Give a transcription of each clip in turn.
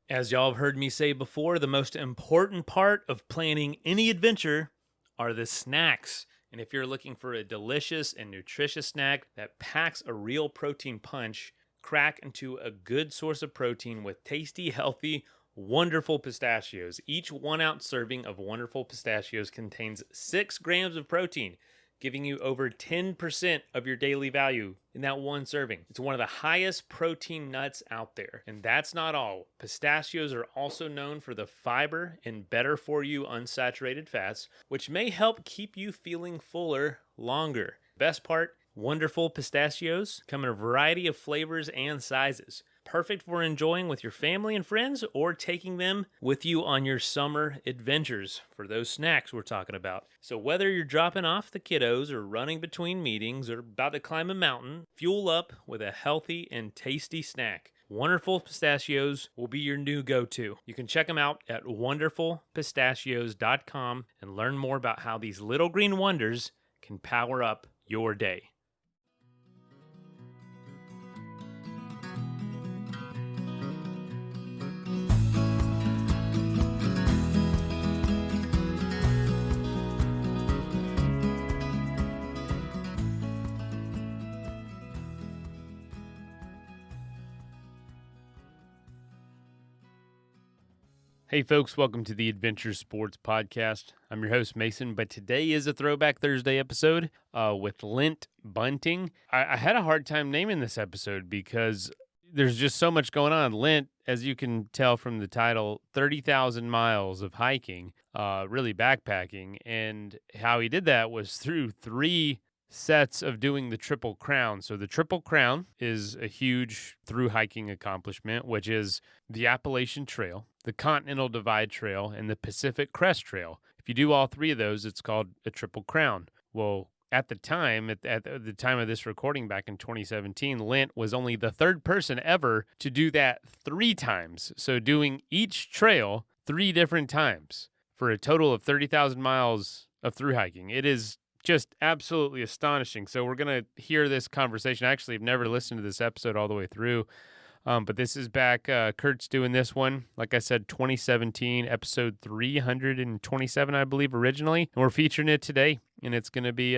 As y'all have heard me say before, the most important part of planning any adventure are the snacks. And if you're looking for a delicious and nutritious snack that packs a real protein punch, crack into a good source of protein with tasty, healthy, wonderful pistachios. Each 1 ounce serving of wonderful pistachios contains 6 grams of protein, giving you over 10% of your daily value in that one serving. It's one of the highest protein nuts out there. And that's not all. Pistachios are also known for the fiber and better for you unsaturated fats, which may help keep you feeling fuller longer. Best part, wonderful pistachios come in a variety of flavors and sizes. Perfect for enjoying with your family and friends or taking them with you on your summer adventures for those snacks we're talking about. So whether you're dropping off the kiddos or running between meetings or about to climb a mountain, fuel up with a healthy and tasty snack. Wonderful Pistachios will be your new go-to. You can check them out at wonderfulpistachios.com and learn more about how these little green wonders can power up your day. Hey folks, welcome to the Adventure Sports Podcast. I'm your host Mason, but today is a Throwback Thursday episode with Lint Bunting. I had a hard time naming this episode because there's just so much going on. Lint, as you can tell from the title, 30,000 miles of hiking, really backpacking, and how he did that was through 3 sets of doing the Triple Crown. So the Triple Crown is a huge through hiking accomplishment, which is the Appalachian Trail, the Continental Divide Trail, and the Pacific Crest Trail. If you do all 3 of those, it's called a Triple Crown. Well, at the time, at the time of this recording back in 2017, Lint was only the 3rd person ever to do that 3 times. So doing each trail 3 different times for a total of 30,000 miles of through hiking. It is just absolutely astonishing. So we're going to hear this conversation. I actually have never listened to this episode all the way through, but this is back. Kurt's doing this one. Like I said, 2017, episode 327, I believe, originally. And we're featuring it today, and it's going to be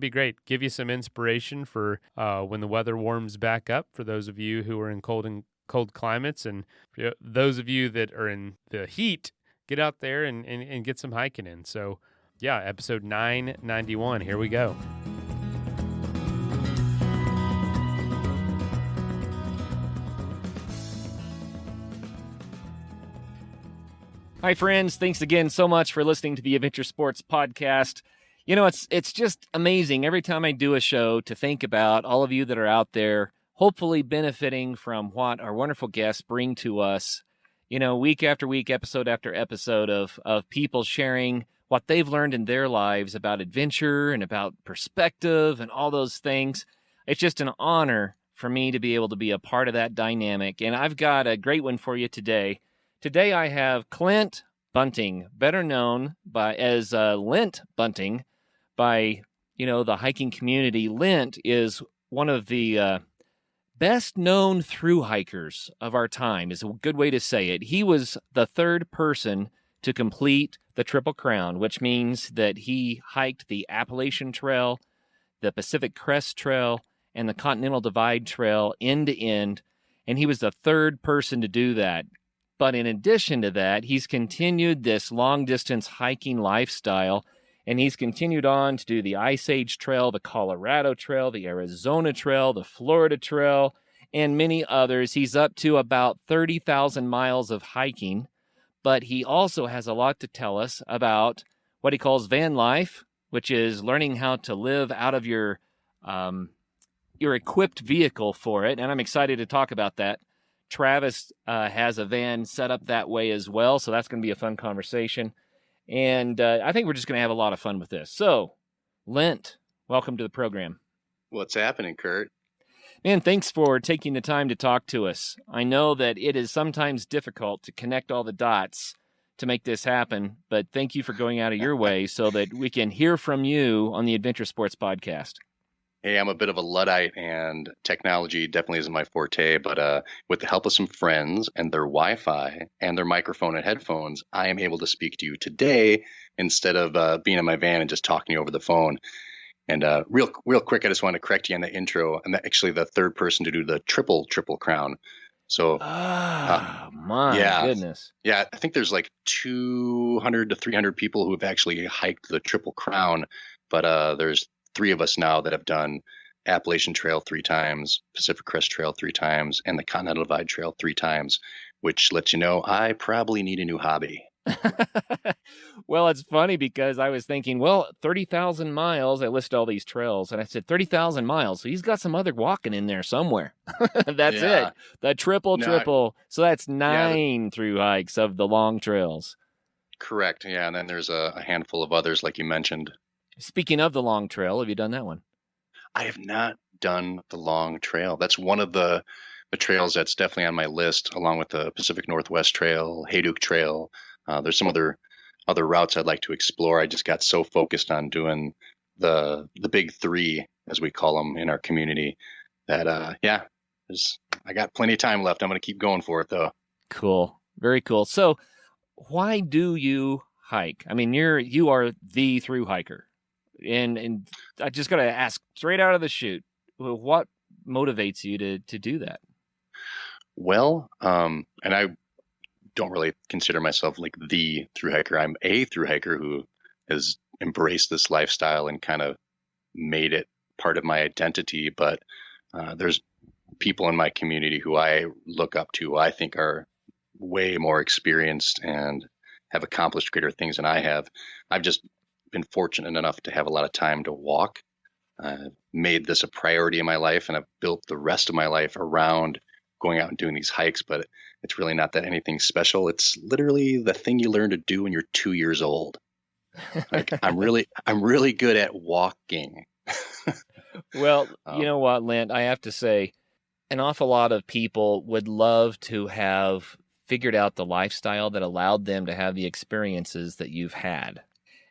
great. Give you some inspiration for when the weather warms back up for those of you who are in cold climates, and for those of you that are in the heat, get out there and get some hiking in. So yeah, episode 991. Here we go. Hi, friends. Thanks again so much for listening to the Adventure Sports Podcast. You know, it's just amazing every time I do a show to think about all of you that are out there, hopefully benefiting from what our wonderful guests bring to us, you know, week after week, episode after episode of people sharing what they've learned in their lives about adventure and about perspective and all those things. It's just an honor for me to be able to be a part of that dynamic. And I've got a great one for you today. Today I have Clint Bunting, better known as Lint Bunting by, the hiking community. Lint is one of the best known through hikers of our time, is a good way to say it. He was the 3rd person to complete the Triple Crown, which means that he hiked the Appalachian Trail, the Pacific Crest Trail, and the Continental Divide Trail end to end, and he was the 3rd person to do that. But in addition to that, he's continued this long-distance hiking lifestyle, and he's continued on to do the Ice Age Trail, the Colorado Trail, the Arizona Trail, the Florida Trail, and many others. He's up to about 30,000 miles of hiking. But he also has a lot to tell us about what he calls van life, which is learning how to live out of your equipped vehicle for it. And I'm excited to talk about that. Travis has a van set up that way as well, so that's going to be a fun conversation. And I think we're just going to have a lot of fun with this. So, Lint, welcome to the program. What's happening, Kurt? Man, thanks for taking the time to talk to us. I know that it is sometimes difficult to connect all the dots to make this happen, but thank you for going out of your way so that we can hear from you on the Adventure Sports Podcast. Hey, I'm a bit of a Luddite, and technology definitely isn't my forte. But with the help of some friends and their Wi-Fi and their microphone and headphones, I am able to speak to you today instead of being in my van and just talking to you over the phone. And real quick, I just want to correct you on the intro. I'm actually the third person to do the triple crown. So, uh, Ah, my yeah, goodness. yeah, I think there's like 200 to 300 people who have actually hiked the Triple Crown, but there's three of us now that have done Appalachian Trail 3 times, Pacific Crest Trail 3 times, and the Continental Divide Trail 3 times, which lets you know I probably need a new hobby. Well, it's funny because I was thinking, well, 30,000 miles. I listed all these trails and I said 30,000 miles. So he's got some other walking in there somewhere. That's Yeah, it. The triple, no, triple. So that's yeah, 9 through hikes of the long trails. correct. Yeah, and then there's a handful of others, like you mentioned. Speaking of the long trail, have you done that one? I have not done the long trail. That's one of the trails that's definitely on my list, along with the Pacific Northwest Trail, Hayduke Trail. There's some other routes I'd like to explore. I just got so focused on doing the big three, as we call them in our community, that yeah, I got plenty of time left. I'm going to keep going for it though. Cool. Very cool. So why do you hike? I mean, you are the through hiker. And I just got to ask straight out of the chute, what motivates you to do that? Well, and I don't really consider myself like the through hiker. I'm a through hiker who has embraced this lifestyle and kind of made it part of my identity. But there's people in my community who I look up to, who I think are way more experienced and have accomplished greater things than I have. I've just been fortunate enough to have a lot of time to walk. Made this a priority in my life, and I've built the rest of my life around going out and doing these hikes. But it's really not that anything special. It's literally the thing you learn to do when you're 2 years old. Like I'm really good at walking. Well, you Um, know what, Lint, I have to say, an awful lot of people would love to have figured out the lifestyle that allowed them to have the experiences that you've had.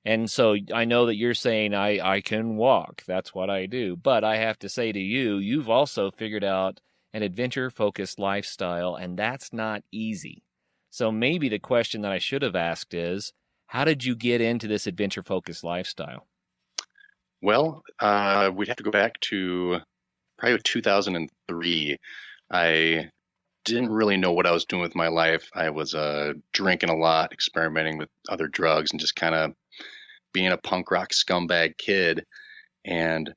And so I know that you're saying I can walk. That's what I do. But I have to say to you, you've also figured out an adventure-focused lifestyle, and that's not easy. So maybe the question that I should have asked is, how did you get into this adventure-focused lifestyle? well, we'd have to go back to probably 2003. I didn't really know what I was doing with my life. I was drinking a lot, experimenting with other drugs, and just kind of being a punk rock scumbag kid. And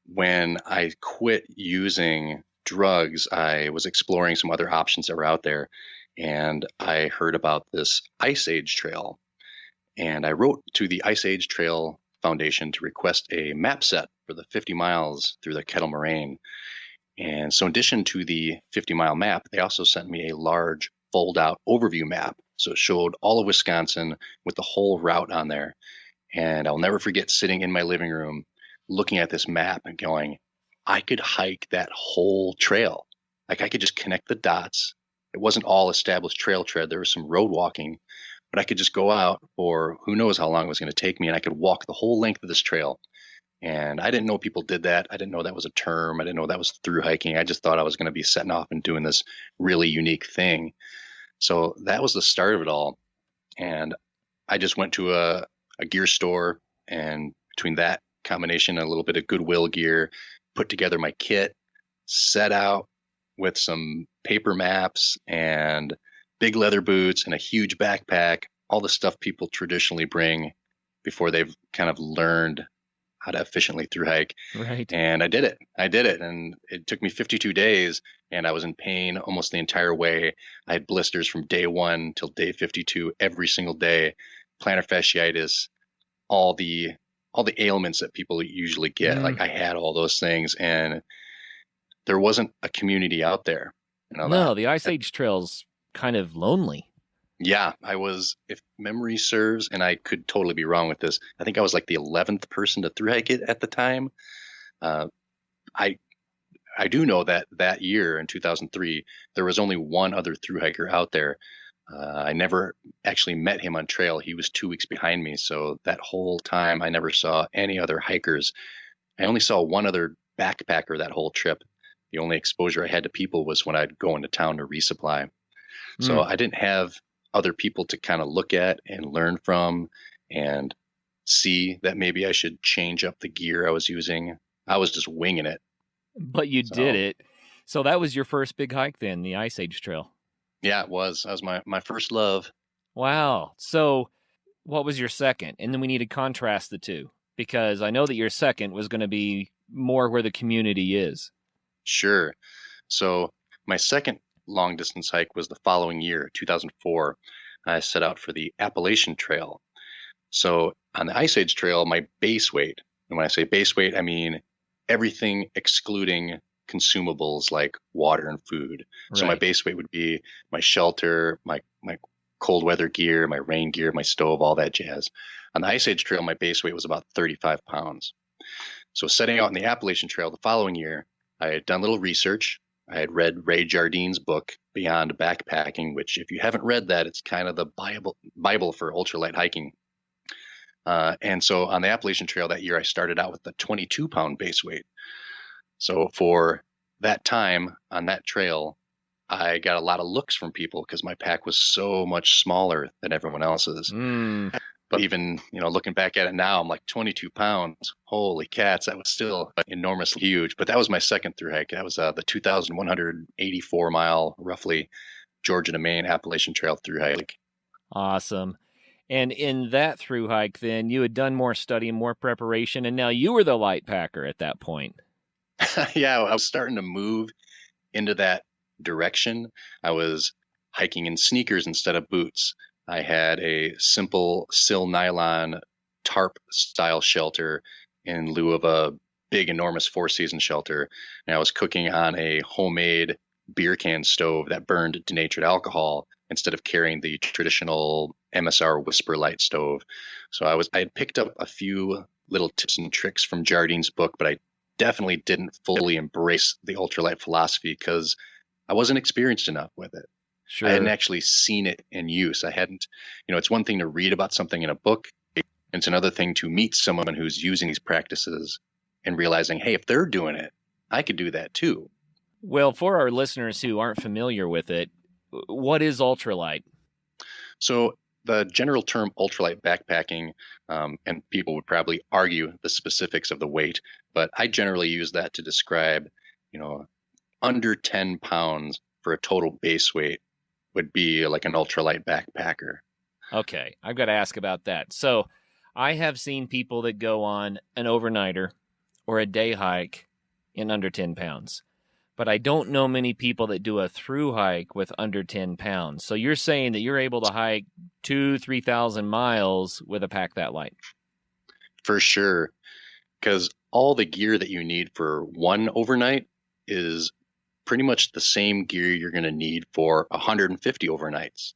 when I quit using drugs, I was exploring some other options that were out there. And I heard about this Ice Age Trail. And I wrote to the Ice Age Trail Foundation to request a map set for the 50 miles through the Kettle Moraine. And so, in addition to the 50-mile map, they also sent me a large fold out overview map. So it showed all of Wisconsin with the whole route on there. And I'll never forget sitting in my living room looking at this map and going, I could hike that whole trail. Like I could just connect the dots. It wasn't all established trail tread. There was some road walking, but I could just go out for who knows how long it was going to take me. And I could walk the whole length of this trail. And I didn't know people did that. I didn't know that was a term. I didn't know that was through hiking. I just thought I was going to be setting off and doing this really unique thing. So that was the start of it all. And I just went to a gear store, and between that combination and a little bit of Goodwill gear, put together my kit, set out with some paper maps and big leather boots and a huge backpack, all the stuff people traditionally bring before they've kind of learned how to efficiently through hike. Right. And I did it. And it took me 52 days, and I was in pain almost the entire way. I had blisters from day 1 till day 52 every single day, plantar fasciitis, all the ailments that people usually get. Like I had all those things, and there wasn't a community out there. No, the Ice Age Trail's kind of lonely. Yeah, I was, if memory serves, and I could totally be wrong with this, I think I was like the 11th person to through hike it at the time. Uh, I I do know that that year in 2003, there was only one other through hiker out there. I never actually met him on trail. He was 2 weeks behind me. So that whole time, I never saw any other hikers. I only saw one other backpacker that whole trip. The only exposure I had to people was when I'd go into town to resupply. So Mm. I didn't have other people to kind of look at and learn from and see that maybe I should change up the gear I was using. I was just winging it. But you did So it. So that was your first big hike then, the Ice Age Trail. yeah, it was. That was my first love. Wow. So what was your second? And then we need to contrast the two because I know that your second was going to be more where the community is. Sure. So my second long distance hike was the following year, 2004. I set out for the Appalachian Trail. So on the Ice Age Trail, my base weight, and when I say base weight, I mean everything excluding consumables like water and food. So my Right. base weight would be my shelter, my cold weather gear, my rain gear, my stove, all that jazz. On the Ice Age Trail, my base weight was about 35 pounds. So setting out on the Appalachian Trail the following year, I had done a little research. I had read Ray Jardine's book, Beyond Backpacking, which if you haven't read that, it's kind of the Bible for ultralight hiking. And so on the Appalachian Trail that year, I started out with a 22-pound base weight. So for that time on that trail, I got a lot of looks from people because my pack was so much smaller than everyone else's. Mm. But even, looking back at it now, I'm like 22 pounds. Holy cats, that was still enormously huge. But that was my second through hike. That was the 2,184 mile, roughly, Georgia to Maine Appalachian Trail through hike. Awesome. And in that through hike, then you had done more study and more preparation, and now you were the light packer at that point. Yeah, I was starting to move into that direction. I was hiking in sneakers instead of boots. I had a simple sil nylon tarp style shelter in lieu of a big, enormous four-season shelter. And I was cooking on a homemade beer can stove that burned denatured alcohol instead of carrying the traditional MSR Whisper Light stove. So I had picked up a few little tips and tricks from Jardine's book, but I definitely didn't fully embrace the ultralight philosophy because I wasn't experienced enough with it. Sure. I hadn't actually seen it in use. I hadn't, it's one thing to read about something in a book. It's another thing to meet someone who's using these practices and realizing, hey, if they're doing it, I could do that too. Well, for our listeners who aren't familiar with it, what is ultralight? So the general term ultralight backpacking, and people would probably argue the specifics of the weight, but I generally use that to describe, under 10 pounds for a total base weight would be like an ultralight backpacker. Okay, I've got to ask about that. So I have seen people that go on an overnighter or a day hike in under 10 pounds, but I don't know many people that do a through hike with under 10 pounds. So you're saying that you're able to hike 3,000 miles with a pack that light? For sure, because all the gear that you need for one overnight is pretty much the same gear you're going to need for 150 overnights.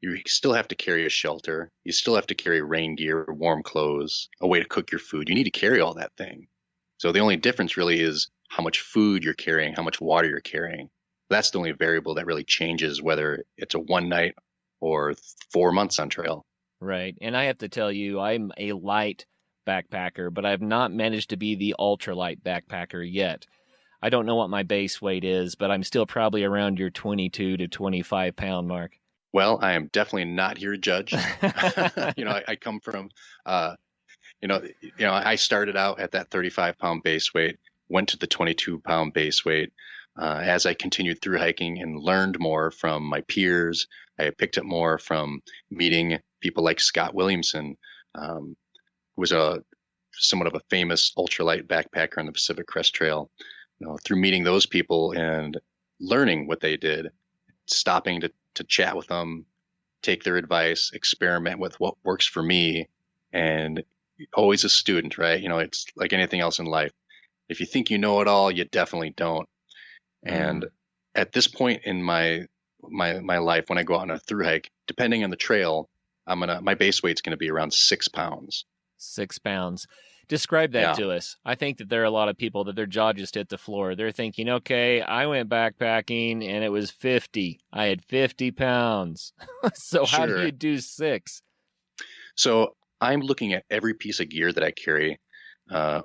You still have to carry a shelter. You still have to carry rain gear, warm clothes, a way to cook your food. You need to carry all that thing. So the only difference really is how much food you're carrying, how much water you're carrying. That's the only variable that really changes whether it's a one night or 4 months on trail. Right. And I have to tell you, I'm a light backpacker, but I've not managed to be the ultralight backpacker yet. I don't know what my base weight is, but I'm still probably around your 22 to 25 pound mark. Well, I am definitely not here to judge. I come from, I started out at that 35-pound base weight, went to the 22-pound base weight. As I continued through hiking and learned more from my peers, I picked up more from meeting people like Scott Williamson, who was somewhat of a famous ultralight backpacker on the Pacific Crest Trail. Through meeting those people and learning what they did, stopping to chat with them, take their advice, experiment with what works for me, and always a student, right? It's like anything else in life. If you think you know it all, you definitely don't. And at this point in my life, when I go out on a through hike, depending on the trail, my base weight's going to be around 6 pounds. 6 pounds. Describe that to us. I think that there are a lot of people that their jaw just hit the floor. They're thinking, okay, I went backpacking and it was 50. I had 50 pounds. So how do you do 6? So I'm looking at every piece of gear that I carry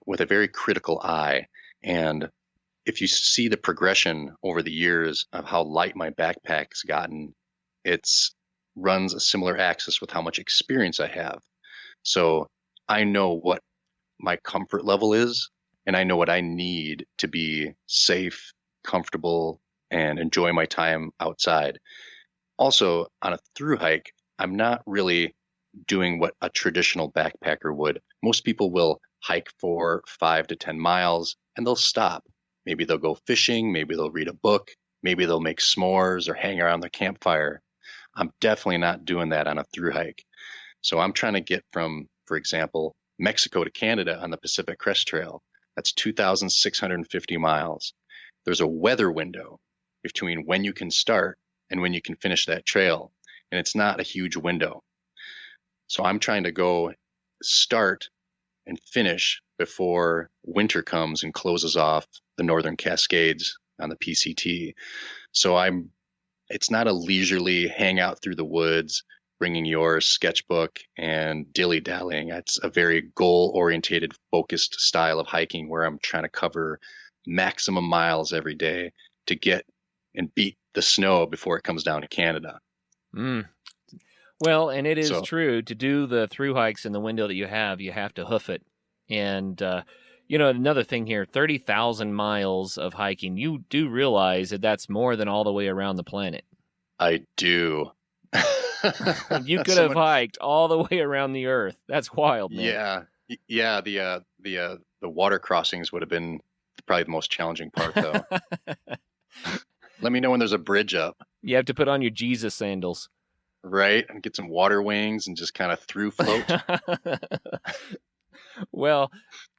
with a very critical eye. And if you see the progression over the years of how light my backpack's gotten, it's runs a similar axis with how much experience I have. So I know what my comfort level is, and I know what I need to be safe, comfortable, and enjoy my time outside. Also, on a through hike, I'm not really doing what a traditional backpacker would. Most people will hike for 5 to 10 miles and they'll stop. Maybe they'll go fishing, maybe they'll read a book, maybe they'll make s'mores or hang around their campfire. I'm definitely not doing that on a through hike. So I'm trying to get from, for example, Mexico to Canada on the Pacific Crest Trail. That's 2,650 miles. There's a weather window between when you can start and when you can finish that trail. And it's not a huge window. So I'm trying to go start and finish before winter comes and closes off the Northern Cascades on the PCT. So it's not a leisurely hang out through the woods, bringing your sketchbook and dilly-dallying. It's a very goal-orientated, focused style of hiking where I'm trying to cover maximum miles every day to get and beat the snow before it comes down to Canada. Mm. Well, and it is true, to do the through hikes in the window that you have to hoof it. And, another thing here, 30,000 miles of hiking, you do realize that that's more than all the way around the planet. I do. You could have hiked all the way around the earth. That's wild, man. Yeah. The water crossings would have been probably the most challenging part, though. Let me know when there's a bridge up. You have to put on your Jesus sandals. Right, and get some water wings and just kind of through float. Well,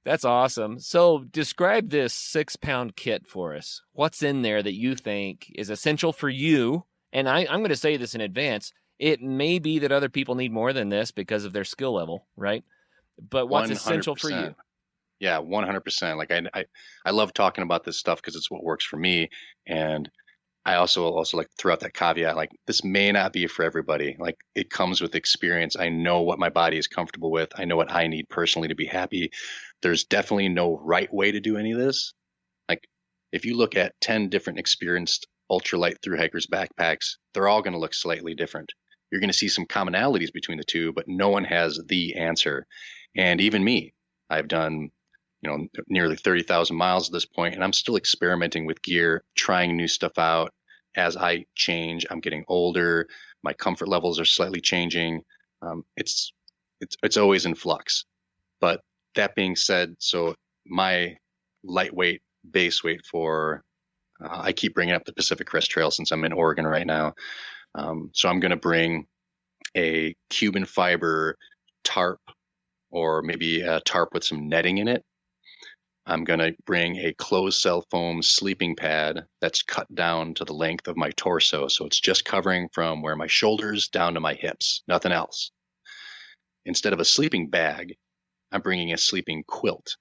that's awesome. So describe this 6-pound kit for us. What's in there that you think is essential for you? And I'm going to say this in advance. It may be that other people need more than this because of their skill level, right? But what's 100%. Essential for you? Yeah, 100%. Like I love talking about this stuff because it's what works for me. And I also like to throw out that caveat, like this may not be for everybody. Like it comes with experience. I know what my body is comfortable with. I know what I need personally to be happy. There's definitely no right way to do any of this. Like if you look at 10 different experienced ultralight thru hikers backpacks, they're all going to look slightly different. You're going to see some commonalities between the two, but no one has the answer. And even me, I've done nearly 30,000 miles at this point, and I'm still experimenting with gear, trying new stuff out. As I change, I'm getting older. My comfort levels are slightly changing. It's always in flux. But that being said, so my lightweight base weight for, I keep bringing up the Pacific Crest Trail since I'm in Oregon right now. So I'm going to bring a Cuban fiber tarp, or maybe a tarp with some netting in it. I'm going to bring a closed cell foam sleeping pad that's cut down to the length of my torso. So it's just covering from where my shoulders down to my hips, nothing else. Instead of a sleeping bag, I'm bringing a sleeping quilt,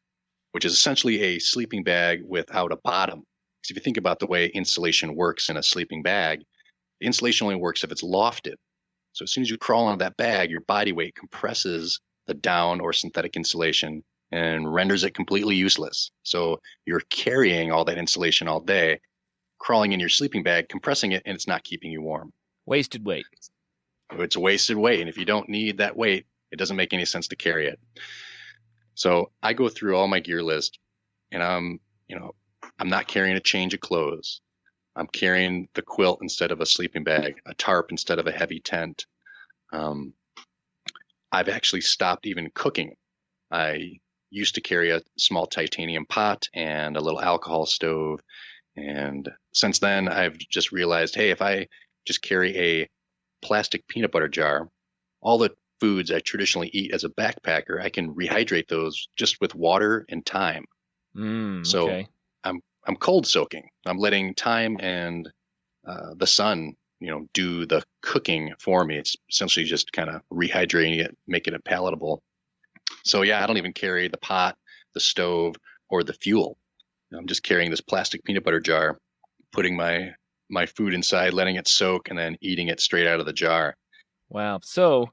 which is essentially a sleeping bag without a bottom. Because if you think about the way insulation works in a sleeping bag, the insulation only works if it's lofted. So as soon as you crawl onto that bag, your body weight compresses the down or synthetic insulation and renders it completely useless. So you're carrying all that insulation all day, crawling in your sleeping bag, compressing it, and it's not keeping you warm. Wasted weight. It's a wasted weight. And if you don't need that weight, it doesn't make any sense to carry it. So I go through all my gear list, and I'm not carrying a change of clothes. I'm carrying the quilt instead of a sleeping bag, a tarp instead of a heavy tent. I've actually stopped even cooking. I used to carry a small titanium pot and a little alcohol stove. And since then, I've just realized, hey, if I just carry a plastic peanut butter jar, all the foods I traditionally eat as a backpacker, I can rehydrate those just with water and thyme. So okay. I'm cold soaking. I'm letting thyme and the sun, do the cooking for me. It's essentially just kind of rehydrating it, making it palatable. So yeah, I don't even carry the pot, the stove, or the fuel. I'm just carrying this plastic peanut butter jar, putting my food inside, letting it soak, and then eating it straight out of the jar. Wow. So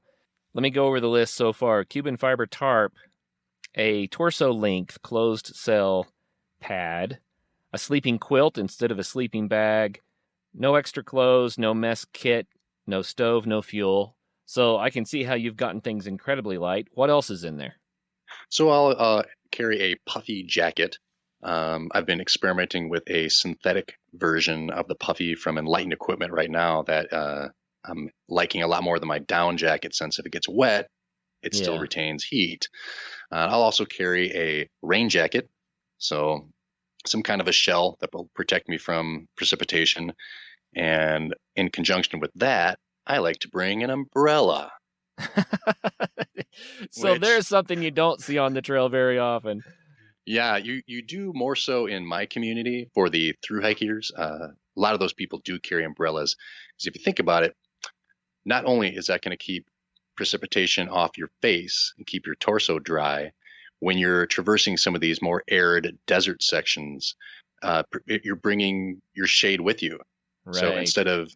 let me go over the list so far. Cuban fiber tarp, a torso length closed cell pad, a sleeping quilt instead of a sleeping bag, no extra clothes, no mess kit, no stove, no fuel. So I can see how you've gotten things incredibly light. What else is in there? So I'll carry a puffy jacket. I've been experimenting with a synthetic version of the puffy from Enlightened Equipment right now that I'm liking a lot more than my down jacket, since if it gets wet, it still Yeah. retains heat. I'll also carry a rain jacket, so some kind of a shell that will protect me from precipitation. And in conjunction with that, I like to bring an umbrella, So which, there's something you don't see on the trail very often. yeah, you do more so in my community for the thru hikers. A lot of those people do carry umbrellas. Because if you think about it, not only is that going to keep precipitation off your face and keep your torso dry, when you're traversing some of these more arid desert sections, you're bringing your shade with you. So Right. instead of,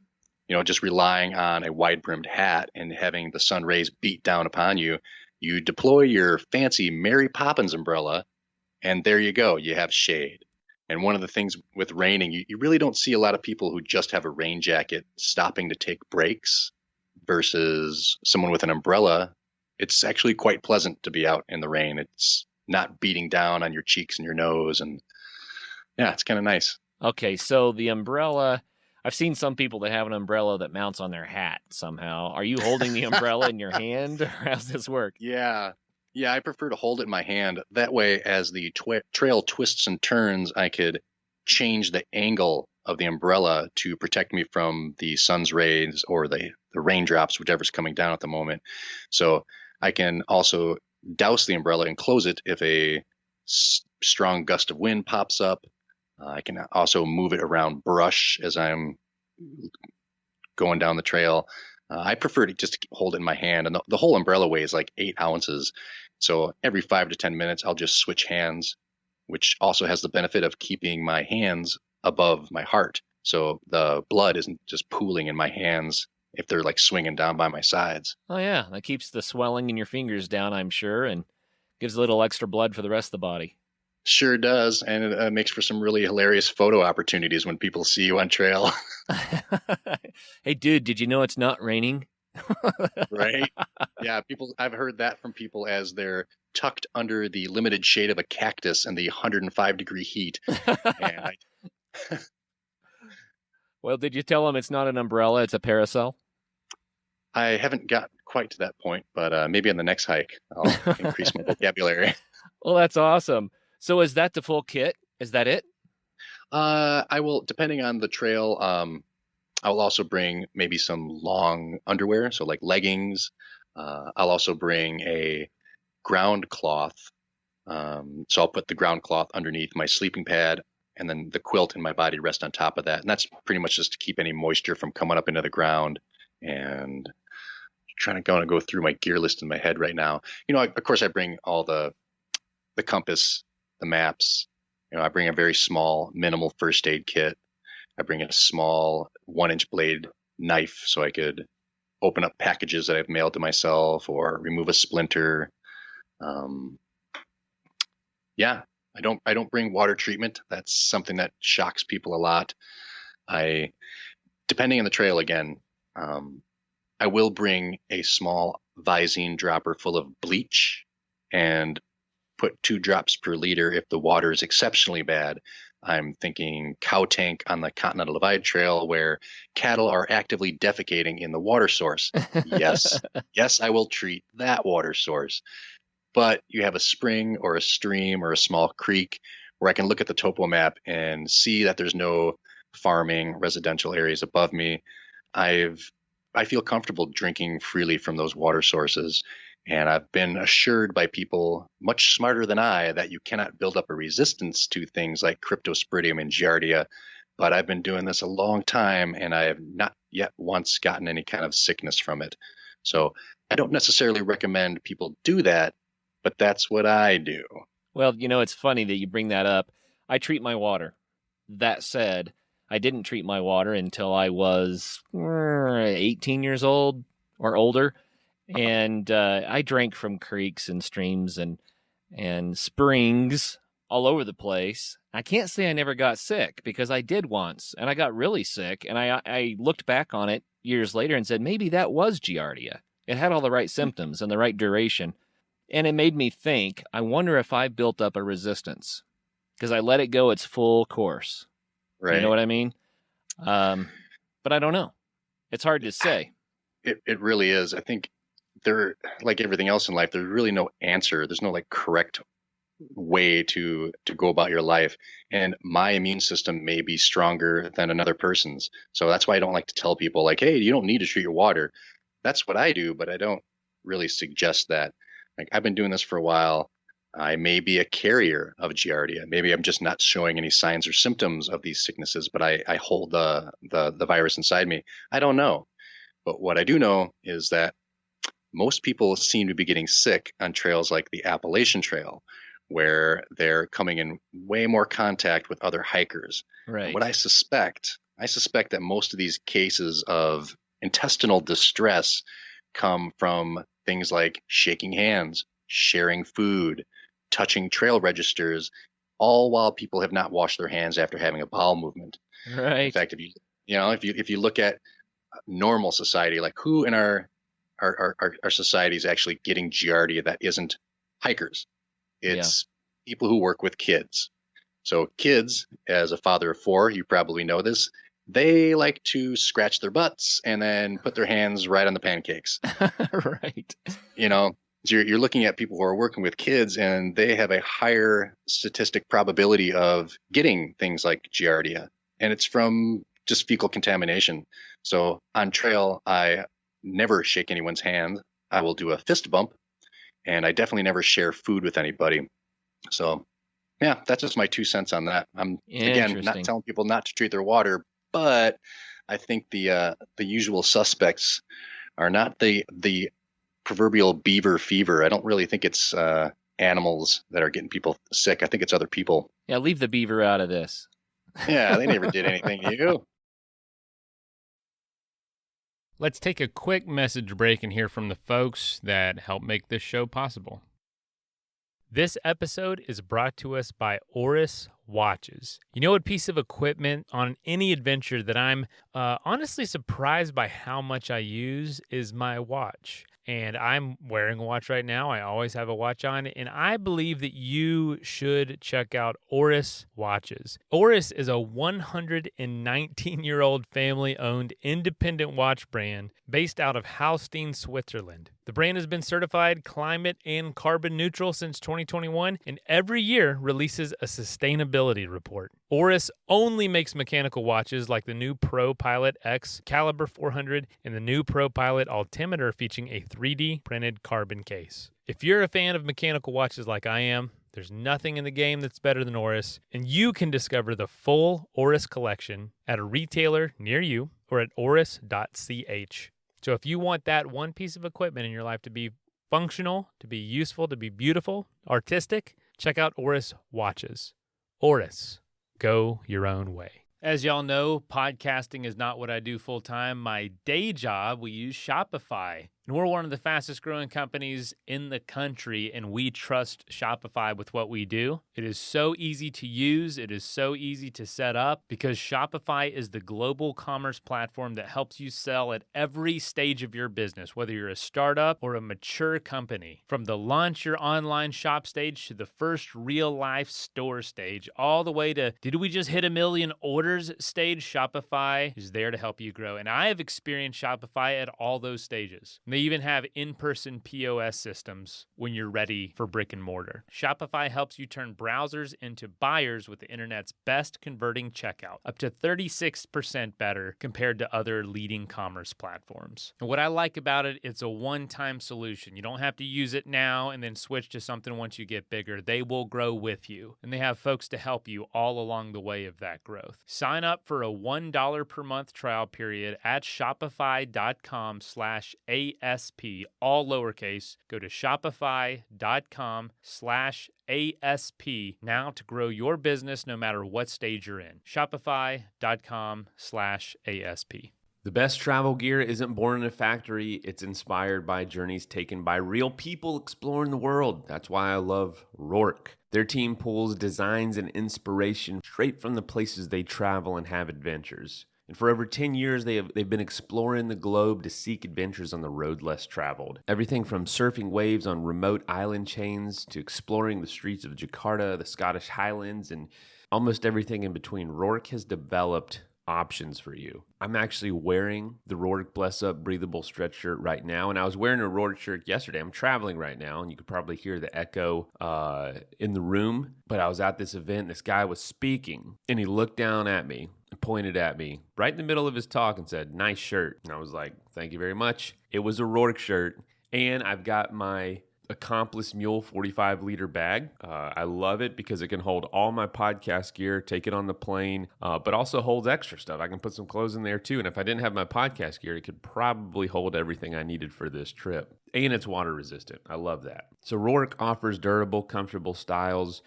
just relying on a wide brimmed hat and having the sun rays beat down upon you, you deploy your fancy Mary Poppins umbrella, and there you go. You have shade. And one of the things with raining, you really don't see a lot of people who just have a rain jacket stopping to take breaks versus someone with an umbrella. It's actually quite pleasant to be out in the rain. It's not beating down on your cheeks and your nose. And yeah, it's kind of nice. Okay, so the umbrella, I've seen some people that have an umbrella that mounts on their hat somehow. Are you holding the umbrella in your hand, or how's this work? Yeah. Yeah, I prefer to hold it in my hand. That way, as the trail twists and turns, I could change the angle of the umbrella to protect me from the sun's rays or the raindrops, whichever's coming down at the moment. So I can also douse the umbrella and close it if a strong gust of wind pops up. I can also move it around brush as I'm going down the trail. I prefer to just hold it in my hand, and the whole umbrella weighs like 8 ounces. So every 5 to 10 minutes, I'll just switch hands, which also has the benefit of keeping my hands above my heart. So the blood isn't just pooling in my hands if they're like swinging down by my sides. Oh, yeah, that keeps the swelling in your fingers down, I'm sure, and gives a little extra blood for the rest of the body. Sure does. And it makes for some really hilarious photo opportunities when people see you on trail. Hey, dude, did you know it's not raining? Right? Yeah, I've heard that from people as they're tucked under the limited shade of a cactus in the 105-degree heat. And Well, did you tell them it's not an umbrella, it's a parasol? I haven't got quite to that point, but maybe on the next hike, I'll increase my vocabulary. Well, that's awesome. So is that the full kit? Is that it? I will, depending on the trail, I will also bring maybe some long underwear, so like leggings. I'll also bring a ground cloth. So I'll put the ground cloth underneath my sleeping pad, and then the quilt and my body rest on top of that. And that's pretty much just to keep any moisture from coming up into the ground. And trying to go through my gear list in my head right now. Of course, I bring all the compass, the maps. I bring a very small, minimal first aid kit. I bring in a small 1-inch blade knife so I could open up packages that I've mailed to myself or remove a splinter. Yeah, I don't bring water treatment. That's something that shocks people a lot. Depending on the trail again, I will bring a small Visine dropper full of bleach and put 2 drops per liter if the water is exceptionally bad. I'm thinking cow tank on the Continental Divide Trail where cattle are actively defecating in the water source. Yes, yes, I will treat that water source. But you have a spring or a stream or a small creek where I can look at the topo map and see that there's no farming residential areas above me. I feel comfortable drinking freely from those water sources. And I've been assured by people much smarter than I that you cannot build up a resistance to things like cryptosporidium and giardia. But I've been doing this a long time, and I have not yet once gotten any kind of sickness from it. So I don't necessarily recommend people do that, but that's what I do. Well, it's funny that you bring that up. I treat my water. That said, I didn't treat my water until I was 18 years old or older. And I drank from creeks and streams and springs, all over the place. I can't say I never got sick because I did once, and I got really sick, and I looked back on it years later and said, maybe that was Giardia. It had all the right symptoms and the right duration. And it made me think, I wonder if I built up a resistance because I let it go its full course. Right. You know what I mean? But I don't know. It's hard to say. It really is. I think there, like everything else in life, there's really no answer. There's no like correct way to go about your life. And my immune system may be stronger than another person's. So that's why I don't like to tell people like, hey, you don't need to treat your water. That's what I do, but I don't really suggest that. Like I've been doing this for a while. I may be a carrier of Giardia. Maybe I'm just not showing any signs or symptoms of these sicknesses, but I hold the virus inside me. I don't know. But what I do know is that most people seem to be getting sick on trails like the Appalachian Trail, where they're coming in way more contact with other hikers. Right. And what I suspect that most of these cases of intestinal distress come from things like shaking hands, sharing food, touching trail registers, all while people have not washed their hands after having a bowel movement. Right. In fact, if you look at normal society, like who in our society is actually getting Giardia that isn't hikers? It's people who work with kids. So kids, as a father of 4, you probably know this, they like to scratch their butts and then put their hands right on the pancakes. Right. So you're looking at people who are working with kids, and they have a higher statistic probability of getting things like Giardia, and it's from just fecal contamination. So on trail, I never shake anyone's hand. I will do a fist bump, and I definitely never share food with anybody. So yeah, that's just my 2 cents on that. I'm again not telling people not to treat their water, but I think the usual suspects are not the proverbial beaver fever. I don't really think it's animals that are getting people sick. I think it's other people. Yeah, leave the beaver out of this. Yeah, they never did anything to you. Let's take a quick message break and hear from the folks that help make this show possible. This episode is brought to us by Oris Watches. You know, a piece of equipment on any adventure that I'm honestly surprised by how much I use is my watch. And I'm wearing a watch right now. I always have a watch on. And I believe that you should check out Oris Watches. Oris is a 119-year-old family-owned independent watch brand based out of Hallstein, Switzerland. The brand has been certified climate and carbon neutral since 2021, and every year releases a sustainability report. Oris only makes mechanical watches like the new Pro Pilot X Caliber 400 and the new Pro Pilot Altimeter featuring a 3D printed carbon case. If you're a fan of mechanical watches like I am, there's nothing in the game that's better than Oris, and you can discover the full Oris collection at a retailer near you or at oris.ch. So if you want that one piece of equipment in your life to be functional, to be useful, to be beautiful, artistic, check out Oris Watches. Oris, go your own way. As y'all know, podcasting is not what I do full time. My day job, we use Shopify. And we're one of the fastest growing companies in the country, and we trust Shopify with what we do. It is so easy to use. It is so easy to set up because Shopify is the global commerce platform that helps you sell at every stage of your business, whether you're a startup or a mature company. From the launch your online shop stage to the first real life store stage, all the way to did we just hit 1 million orders stage, Shopify is there to help you grow. And I have experienced Shopify at all those stages. They even have in-person POS systems when you're ready for brick and mortar. Shopify helps you turn browsers into buyers with the internet's best converting checkout, up to 36% better compared to other leading commerce platforms. And what I like about it, it's a one-time solution. You don't have to use it now and then switch to something once you get bigger. They will grow with you, and they have folks to help you all along the way of that growth. Sign up for a $1 per month trial period at shopify.com/ASP, all lowercase. Go to shopify.com/ASP now to grow your business no matter what stage you're in. Shopify.com/ASP. The best travel gear isn't born in a factory. It's inspired by journeys taken by real people exploring the world. That's why I love Rourke. Their team pulls designs and inspiration straight from the places they travel and have adventures. And for over 10 years, they've been exploring the globe to seek adventures on the road less traveled. Everything from surfing waves on remote island chains to exploring the streets of Jakarta, the Scottish Highlands, and almost everything in between. Rourke has developed options for you. I'm actually wearing the Rourke Bless Up breathable stretch shirt right now, and I was wearing a Rourke shirt yesterday. I'm traveling right now, and you could probably hear the echo in the room, but I was at this event. This guy was speaking, and he looked down at me and pointed at me right in the middle of his talk and said, "Nice shirt." And I was like, "Thank you very much." It was a Rourke shirt, and I've got my Accomplice Mule 45-liter bag. I love it because it can hold all my podcast gear, take it on the plane, but also holds extra stuff. I can put some clothes in there too, and if I didn't have my podcast gear, it could probably hold everything I needed for this trip. And it's water resistant. I love that. So Rourke offers durable, comfortable styles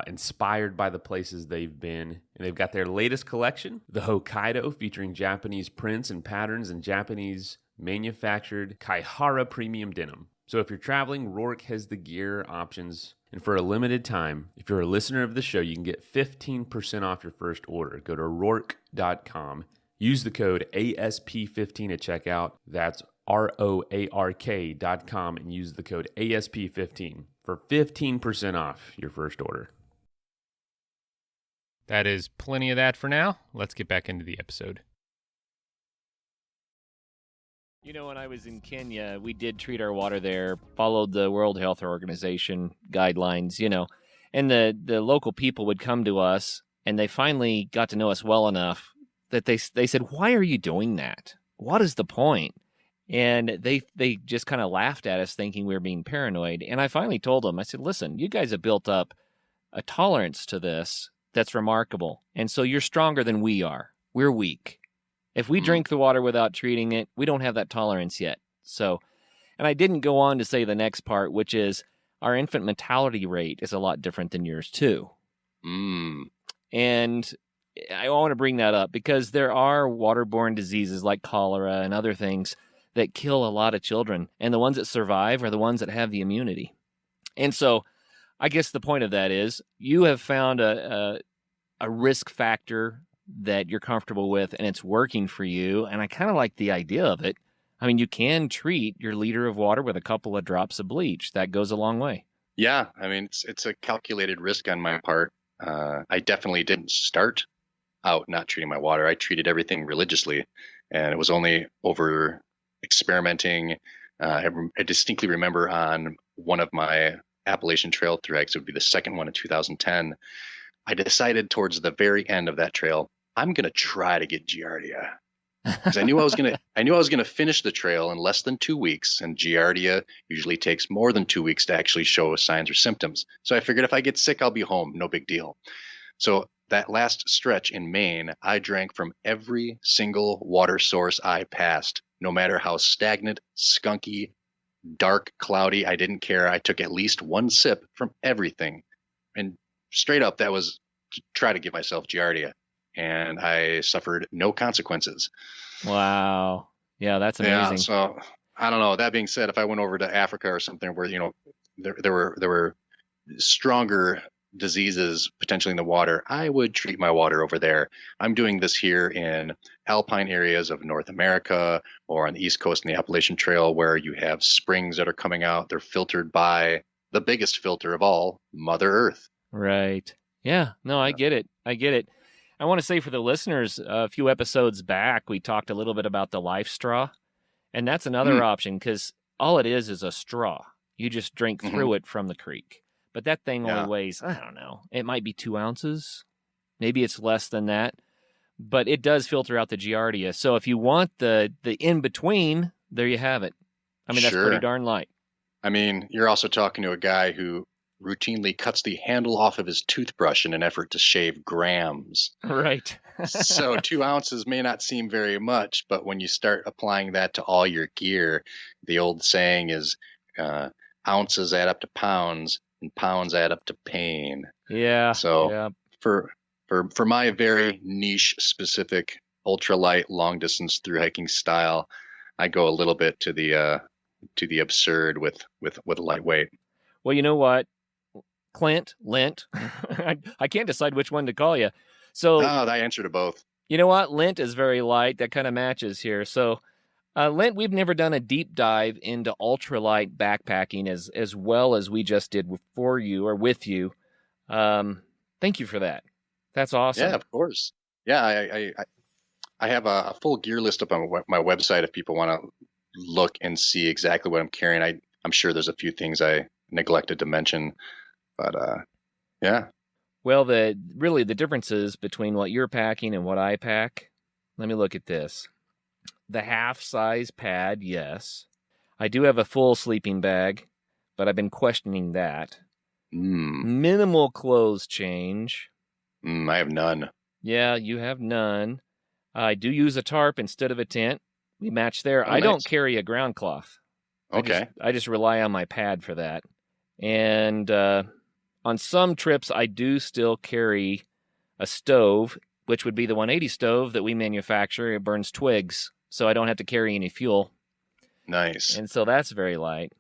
inspired by the places they've been. And they've got their latest collection, the Hokkaido, featuring Japanese prints and patterns and Japanese manufactured Kaihara premium denim. So if you're traveling, Rourke has the gear options. And for a limited time, if you're a listener of the show, you can get 15% off your first order. Go to Rourke.com. Use the code ASP15 at checkout. That's ROARK.com and use the code ASP15 for 15% off your first order. That is plenty of that for now. Let's get back into the episode. You know, when I was in Kenya, we did treat our water there, followed the World Health Organization guidelines, and the local people would come to us, and they finally got to know us well enough that they said, "Why are you doing that? What is the point?" And they just kind of laughed at us, thinking we were being paranoid. And I finally told them, I said, "Listen, you guys have built up a tolerance to this that's remarkable. And so you're stronger than we are. We're weak. If we drink the water without treating it, we don't have that tolerance yet." So, and I didn't go on to say the next part, which is our infant mortality rate is a lot different than yours too. And I want to bring that up because there are waterborne diseases like cholera and other things that kill a lot of children. And the ones that survive are the ones that have the immunity. And so I guess the point of that is you have found a risk factor that you're comfortable with and it's working for you. And I kind of like the idea of it. I mean, you can treat your liter of water with a couple of drops of bleach. That goes a long way. Yeah, I mean, it's a calculated risk on my part. I definitely didn't start out not treating my water. I treated everything religiously, and it was only over experimenting. I distinctly remember on one of my Appalachian Trail thru hikes, it would be the second one in 2010, I decided towards the very end of that trail, I'm going to try to get Giardia. Because I knew I was going to finish the trail in less than 2 weeks, and Giardia usually takes more than 2 weeks to actually show signs or symptoms. So I figured if I get sick, I'll be home, no big deal. So that last stretch in Maine, I drank from every single water source I passed, no matter how stagnant, skunky, dark, cloudy, I didn't care. I took at least one sip from everything. And straight up, that was to try to give myself Giardia. And I suffered no consequences. Wow. Yeah, that's amazing. Yeah, so I don't know. That being said, if I went over to Africa or something where, there were stronger diseases potentially in the water, I would treat my water over there. I'm doing this here in alpine areas of North America or on the East Coast in the Appalachian Trail where you have springs that are coming out. They're filtered by the biggest filter of all, Mother Earth. Right. Yeah. No, I get it. I want to say for the listeners, a few episodes back, we talked a little bit about the life straw. And that's another option because all it is a straw. You just drink through it from the creek. But that thing only weighs, I don't know, it might be 2 ounces. Maybe it's less than that. But it does filter out the Giardia. So if you want the in-between, there you have it. I mean, that's pretty darn light. I mean, you're also talking to a guy who routinely cuts the handle off of his toothbrush in an effort to shave grams. Right. So 2 ounces may not seem very much, but when you start applying that to all your gear, the old saying is ounces add up to pounds and pounds add up to pain. Yeah. So for my very niche specific ultralight, long distance through hiking style. I go a little bit to the absurd with lightweight. Well, you know what? Clint, Lint. I can't decide which one to call you. So, I answer to both. you know what? Lint is very light. That kind of matches here. So, Lint, we've never done a deep dive into ultralight backpacking as well as we just did for you or with you. Thank you for that. That's awesome. Yeah, of course. Yeah, I have a full gear list up on my website if people want to look and see exactly what I'm carrying. I'm sure there's a few things I neglected to mention, but yeah. Well, the differences between what you're packing and what I pack. Let me look at this. The half size pad, yes. I do have a full sleeping bag, but I've been questioning that. Minimal clothes change. I have none. Yeah, you have none. I do use a tarp instead of a tent. We match there. Oh, I nice. don't carry a ground cloth. Okay. I just rely on my pad for that. And on some trips, I do still carry a stove, which would be the 180 stove that we manufacture. It burns twigs, so I don't have to carry any fuel. Nice. And so that's very light.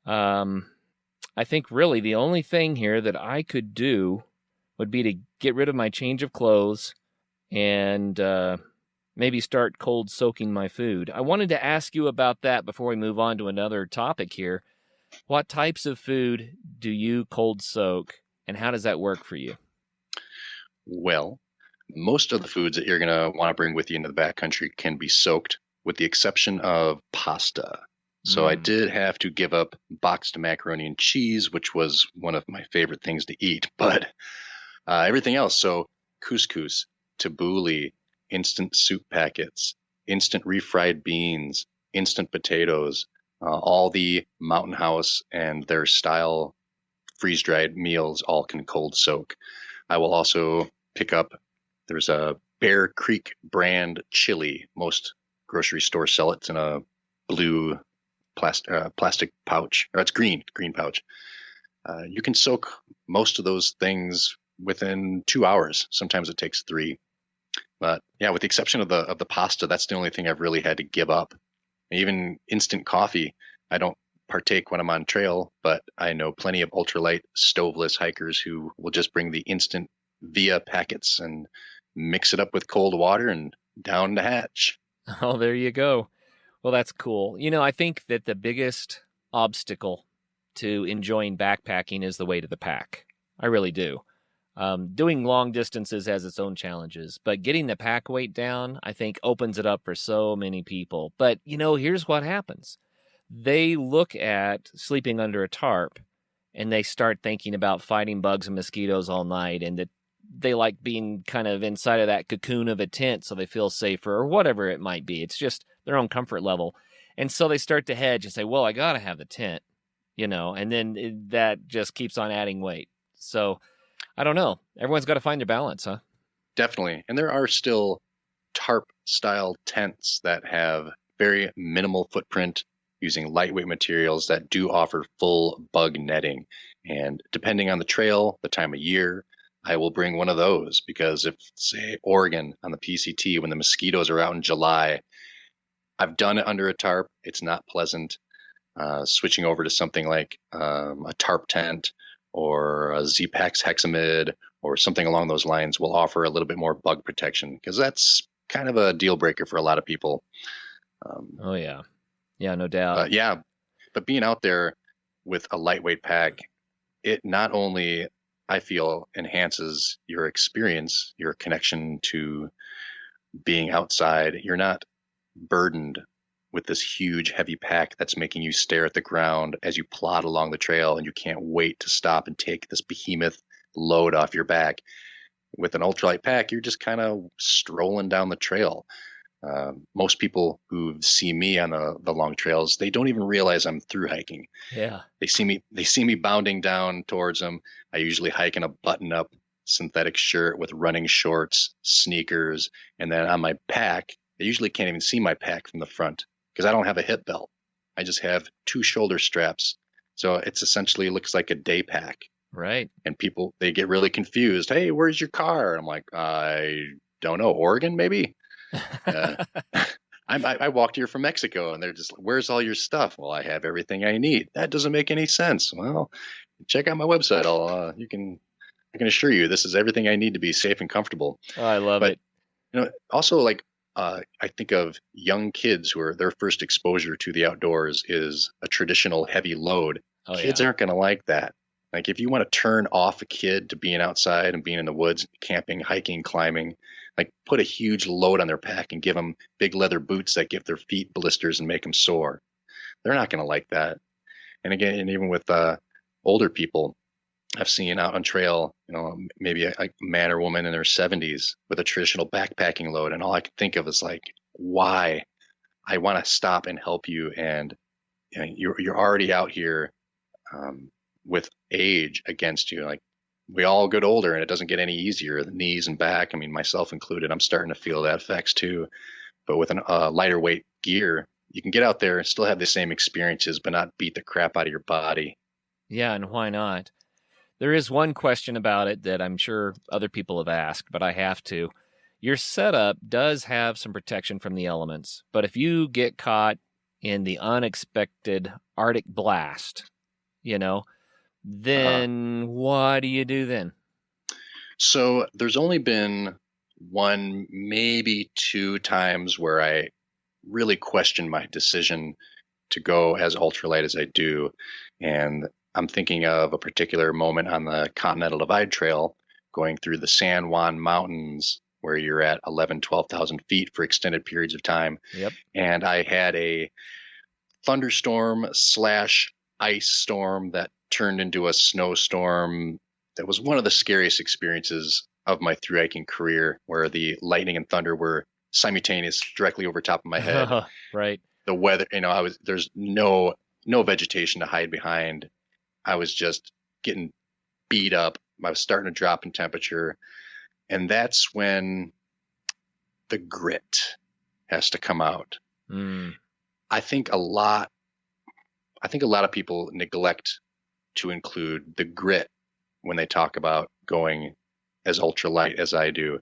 I think really the only thing here that I could do would be to get rid of my change of clothes and maybe start cold soaking my food. I wanted to ask you about that before we move on to another topic here. What types of food do you cold soak, and how does that work for you? Well, most of the foods that you're going to want to bring with you into the backcountry can be soaked, with the exception of pasta. So I did have to give up boxed macaroni and cheese, which was one of my favorite things to eat. But everything else, so couscous, tabbouleh, instant soup packets, instant refried beans, instant potatoes, all the Mountain House and their style freeze-dried meals all can cold soak. I will also pick up, there's a Bear Creek brand chili. Most grocery stores sell it in a blue plastic pouch, or it's green pouch. You can soak most of those things within 2 hours. Sometimes it takes 3. But yeah, with the exception of the pasta, that's the only thing I've really had to give up. Even instant coffee, I don't partake when I'm on trail, but I know plenty of ultralight stoveless hikers who will just bring the instant via packets and mix it up with cold water and down the hatch. Oh, there you go. Well, that's cool. You know, I think that the biggest obstacle to enjoying backpacking is the weight of the pack. I really do. Doing long distances has its own challenges, but getting the pack weight down, I think, opens it up for so many people. But, you know, here's what happens. They look at sleeping under a tarp and they start thinking about fighting bugs and mosquitoes all night, and that they like being kind of inside of that cocoon of a tent so they feel safer, or whatever it might be. It's just their own comfort level. And so they start to hedge and say, well, I got to have the tent, you know, and then that just keeps on adding weight. So I don't know. Everyone's got to find their balance, huh? Definitely. And there are still tarp-style tents that have very minimal footprint using lightweight materials that do offer full bug netting. And depending on the trail, the time of year, I will bring one of those, because if, say, Oregon on the PCT, when the mosquitoes are out in July, I've done it under a tarp. It's not pleasant. Switching over to something like a tarp tent or a Z-Pax Hexamid or something along those lines will offer a little bit more bug protection, because that's kind of a deal breaker for a lot of people. Oh, yeah. Yeah, no doubt. But being out there with a lightweight pack, it not only, I feel, enhances your experience, your connection to being outside. You're not burdened with this huge, heavy pack that's making you stare at the ground as you plod along the trail, and you can't wait to stop and take this behemoth load off your back. With an ultralight pack, you're just kind of strolling down the trail. Most people who see me on the long trails, they don't even realize I'm through hiking. Yeah. They see me bounding down towards them. I usually hike in a button-up synthetic shirt with running shorts, sneakers, and then on my pack, they usually can't even see my pack from the front because I don't have a hip belt. I just have 2 shoulder straps. So it's essentially looks like a day pack. Right. And people, they get really confused. Hey, where's your car? I'm like, I don't know. Oregon, maybe? Uh, I walked here from Mexico, and they're just, where's all your stuff? Well, I have everything I need. That doesn't make any sense. Well, check out my website. I can assure you this is everything I need to be safe and comfortable. Oh, I love But it. also like I think of young kids who are their first exposure to the outdoors is a traditional heavy load. Oh, Kids yeah. aren't going to like that. Like if you want to turn off a kid to being outside and being in the woods, camping, hiking, climbing, like put a huge load on their pack and give them big leather boots that give their feet blisters and make them sore. They're not going to like that. And again, and even with older people, I've seen out on trail, maybe a man or woman in their 70s with a traditional backpacking load, and all I can think of is like, why? I want to stop and help you, and you're already out here with age against you. Like we all get older, and it doesn't get any easier. The knees and back, I mean, myself included, I'm starting to feel that effects too. But with a lighter weight gear, you can get out there and still have the same experiences, but not beat the crap out of your body. Yeah, and why not? There is one question about it that I'm sure other people have asked, but I have to. Your setup does have some protection from the elements, but if you get caught in the unexpected Arctic blast, then what do you do then? So there's only been one, maybe two times where I really questioned my decision to go as ultralight as I do. And I'm thinking of a particular moment on the Continental Divide Trail going through the San Juan Mountains where you're at 12,000 feet for extended periods of time. Yep. And I had a thunderstorm / ice storm that turned into a snowstorm. That was one of the scariest experiences of my thru hiking career, where the lightning and thunder were simultaneous directly over top of my head. Right. The weather, there's no vegetation to hide behind. I was just getting beat up. I was starting to drop in temperature. And that's when the grit has to come out. Mm. I think a lot of people neglect to include the grit when they talk about going as ultralight as I do.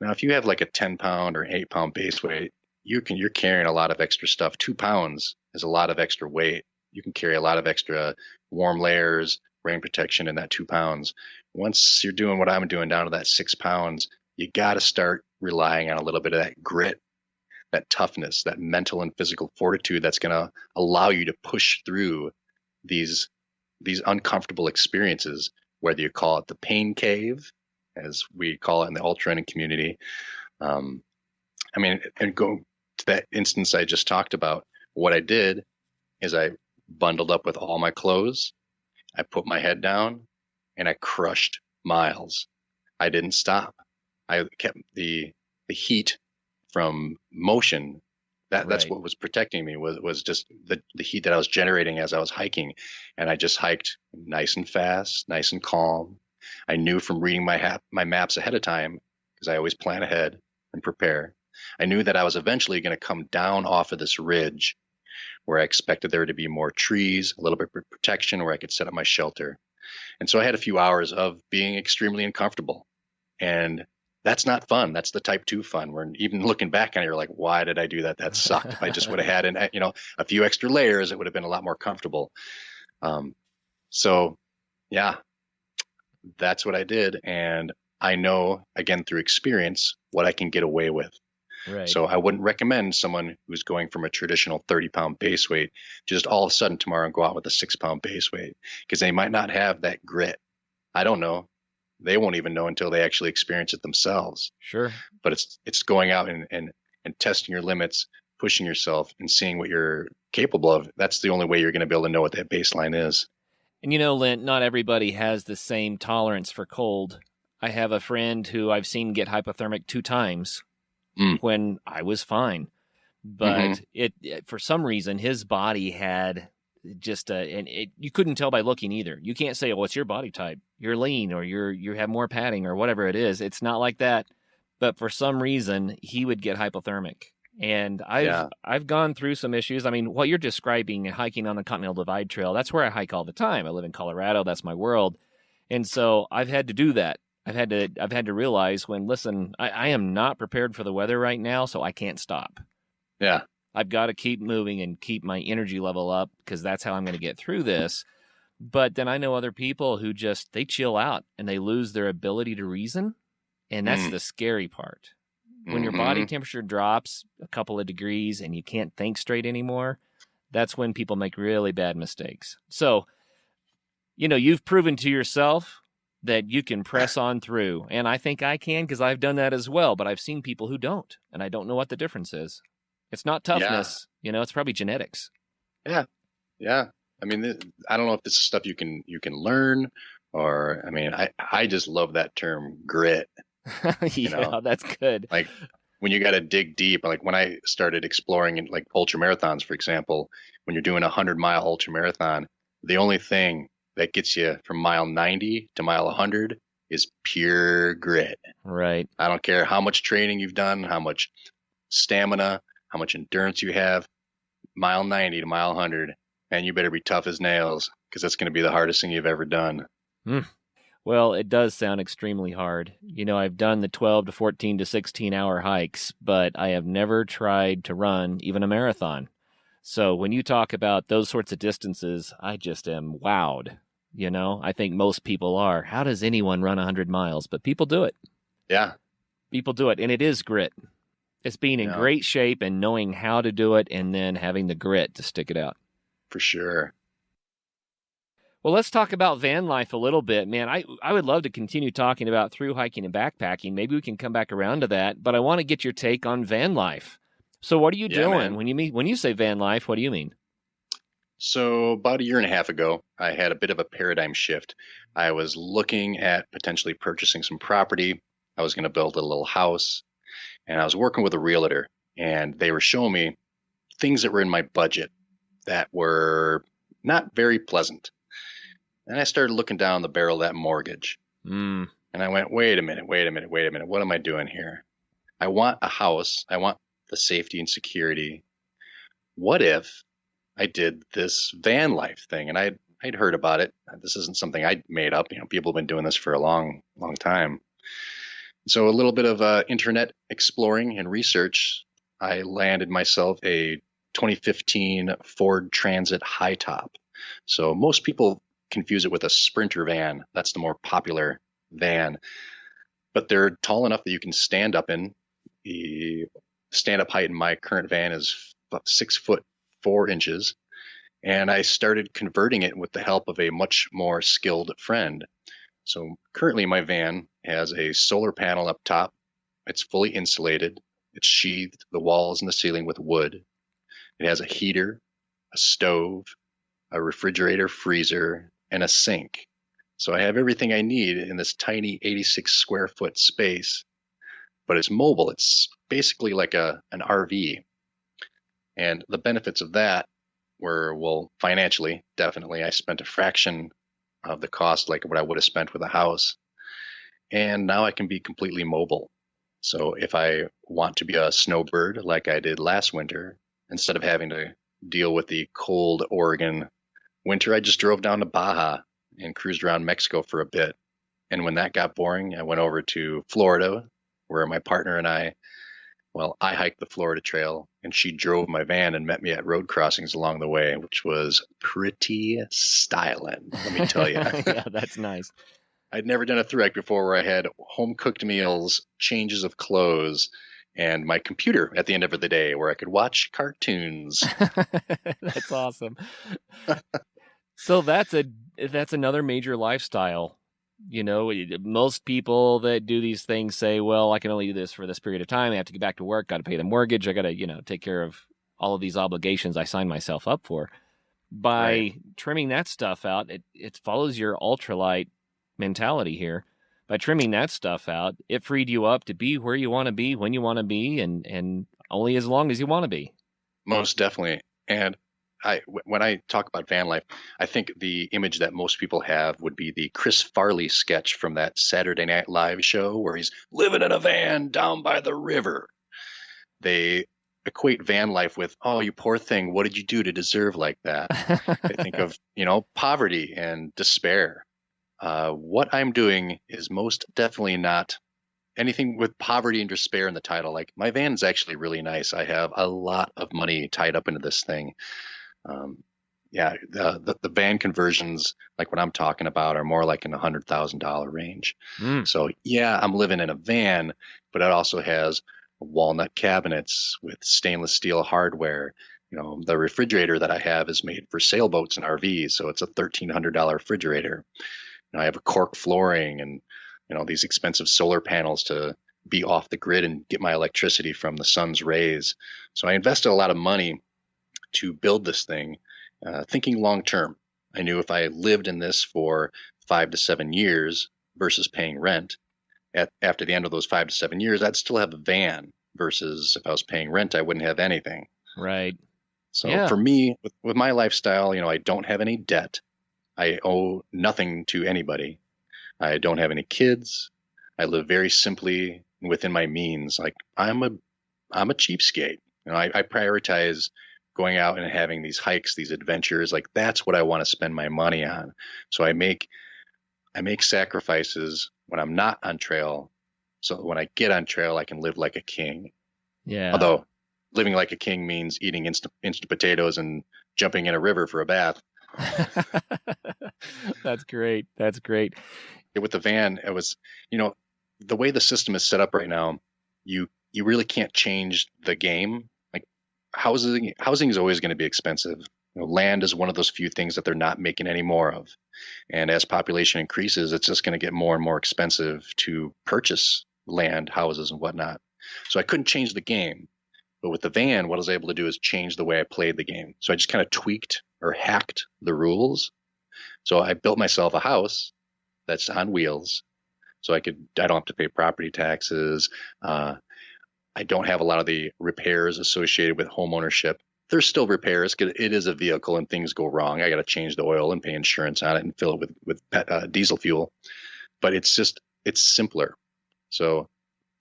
Now, if you have like a 10-pound or 8-pound base weight, you're carrying a lot of extra stuff. 2 pounds is a lot of extra weight. You can carry a lot of extra warm layers, rain protection in that 2 pounds. Once you're doing what I'm doing down to that 6 pounds, you got to start relying on a little bit of that grit, that toughness, that mental and physical fortitude that's going to allow you to push through these uncomfortable experiences, whether you call it the pain cave, as we call it in the ultra running community. And go to that instance I just talked about, what I did is I bundled up with all my clothes. I put my head down and I crushed miles. I didn't stop. I kept the heat from motion. That's Right. what was protecting me was just the heat that I was generating as I was hiking. And I just hiked nice and fast, nice and calm. I knew from reading my maps ahead of time, because I always plan ahead and prepare. I knew that I was eventually going to come down off of this ridge where I expected there to be more trees, a little bit of protection where I could set up my shelter. And so I had a few hours of being extremely uncomfortable. And that's not fun. That's the type 2 fun, where even looking back on it, you're like, why did I do that? That sucked. If I just would have had a few extra layers, it would have been a lot more comfortable. So yeah, that's what I did. And I know, again, through experience, what I can get away with. Right. So I wouldn't recommend someone who's going from a traditional 30-pound base weight just all of a sudden tomorrow go out with a 6-pound base weight, because they might not have that grit. I don't know. They won't even know until they actually experience it themselves. Sure. But it's going out and testing your limits, pushing yourself, and seeing what you're capable of. That's the only way you're going to be able to know what that baseline is. And Lint, not everybody has the same tolerance for cold. I have a friend who I've seen get hypothermic 2 times when I was fine. But it for some reason, his body had just you couldn't tell by looking either. You can't say, what's your body type? You're lean, or you have more padding, or whatever it is. It's not like that. But for some reason, he would get hypothermic. And I've gone through some issues. I mean, what you're describing, hiking on the Continental Divide Trail, that's where I hike all the time. I live in Colorado. That's my world. And so I've had to do that. I've had to realize listen, I am not prepared for the weather right now, so I can't stop. Yeah. I've got to keep moving and keep my energy level up because that's how I'm going to get through this. But then I know other people who they chill out and they lose their ability to reason. And that's the scary part. When your body temperature drops a couple of degrees and you can't think straight anymore, that's when people make really bad mistakes. So, you've proven to yourself that you can press on through. And I think I can because I've done that as well. But I've seen people who don't. And I don't know what the difference is. It's not toughness. It's probably genetics. Yeah. Yeah. I mean, I don't know if this is stuff you can learn, or, I mean, I just love that term grit. Yeah, that's good. Like when you got to dig deep, like when I started exploring in like ultra marathons, for example, when you're doing 100-mile ultra marathon, the only thing that gets you from mile 90 to mile 100 is pure grit. Right. I don't care how much training you've done, how much stamina, how much endurance you have, mile 90 to mile 100, and you better be tough as nails because that's going to be the hardest thing you've ever done. Well, it does sound extremely hard. I've done the 12 to 14 to 16-hour hikes, but I have never tried to run even a marathon. So when you talk about those sorts of distances, I just am wowed. I think most people are. How does anyone run 100 miles? But people do it. Yeah. People do it, and it is grit. It's being in great shape and knowing how to do it and then having the grit to stick it out. For sure. Well, let's talk about van life a little bit, man. I would love to continue talking about through hiking and backpacking. Maybe we can come back around to that, but I want to get your take on van life. So what are you doing man. when you say van life? What do you mean? So about a year and a half ago, I had a bit of a paradigm shift. I was looking at potentially purchasing some property. I was going to build a little house, and I was working with a realtor, and they were showing me things that were in my budget that were not very pleasant. And I started looking down the barrel of that mortgage. And I went, wait a minute. What am I doing here? I want a house. I want the safety and security. What if I did this van life thing? And I'd heard about it. This isn't something I made up. People have been doing this for a long, long time. So a little bit of internet exploring and research, I landed myself a 2015 Ford Transit high top. So most people confuse it with a Sprinter van. That's the more popular van. But they're tall enough that you can stand up in. The stand-up height in my current van is about 6'4". And I started converting it with the help of a much more skilled friend. So currently my van has a solar panel up top. It's fully insulated. It's sheathed the walls and the ceiling with wood. It has a heater, a stove, a refrigerator, freezer, and a sink. So I have everything I need in this tiny 86 square foot space, but it's mobile. It's basically like an RV. And the benefits of that were, well, financially, definitely. I spent a fraction of the cost, like what I would have spent with a house. And now I can be completely mobile. So if I want to be a snowbird like I did last winter, instead of having to deal with the cold Oregon winter, I just drove down to Baja and cruised around Mexico for a bit. And when that got boring, I went over to Florida, where my partner and I hiked the Florida Trail, and she drove my van and met me at road crossings along the way, which was pretty styling, let me tell you. Yeah, that's nice. I'd never done a thru hike before where I had home-cooked meals, changes of clothes, and my computer at the end of the day where I could watch cartoons. That's awesome. So that's another major lifestyle. Most people that do these things say, well, I can only do this for this period of time. I have to get back to work, got to pay the mortgage. I got to, take care of all of these obligations I signed myself up for. By trimming that stuff out, it follows your ultralight mentality here. By trimming that stuff out, it freed you up to be where you want to be, when you want to be, and only as long as you want to be. Most definitely. And when I talk about van life, I think the image that most people have would be the Chris Farley sketch from that Saturday Night Live show where he's living in a van down by the river. They equate van life with, oh, you poor thing, what did you do to deserve like that? They think of, poverty and despair. What I'm doing is most definitely not anything with poverty and despair in the title. Like my van is actually really nice. I have a lot of money tied up into this thing. Um, yeah, the van conversions, like what I'm talking about, are more like in the $100,000 range. Mm. So yeah, I'm living in a van, but it also has walnut cabinets with stainless steel hardware. The refrigerator that I have is made for sailboats and RVs, so it's a $1,300 refrigerator. I have a cork flooring and these expensive solar panels to be off the grid and get my electricity from the sun's rays. So I invested a lot of money to build this thing, thinking long term. I knew if I lived in this for 5 to 7 years versus paying rent, after the end of those 5 to 7 years, I'd still have a van versus if I was paying rent, I wouldn't have anything. Right. So Yeah. for me, with my lifestyle, I don't have any debt. I owe nothing to anybody. I don't have any kids. I live very simply within my means. Like I'm a cheapskate. I prioritize going out and having these hikes, these adventures. Like that's what I want to spend my money on. So I make sacrifices when I'm not on trail. So when I get on trail, I can live like a king. Yeah. Although living like a king means eating instant potatoes and jumping in a river for a bath. That's great. That's great. With the van, it was, the way the system is set up right now, you really can't change the game. Like housing is always going to be expensive. Land is one of those few things that they're not making any more of. And as population increases, it's just going to get more and more expensive to purchase land, houses, and whatnot. So I couldn't change the game. But with the van, what I was able to do is change the way I played the game. So I just kind of tweaked or hacked the rules. So I built myself a house that's on wheels. So I don't have to pay property taxes. I don't have a lot of the repairs associated with home ownership. There's still repairs because it is a vehicle and things go wrong. I got to change the oil and pay insurance on it and fill it with diesel fuel. But it's simpler. So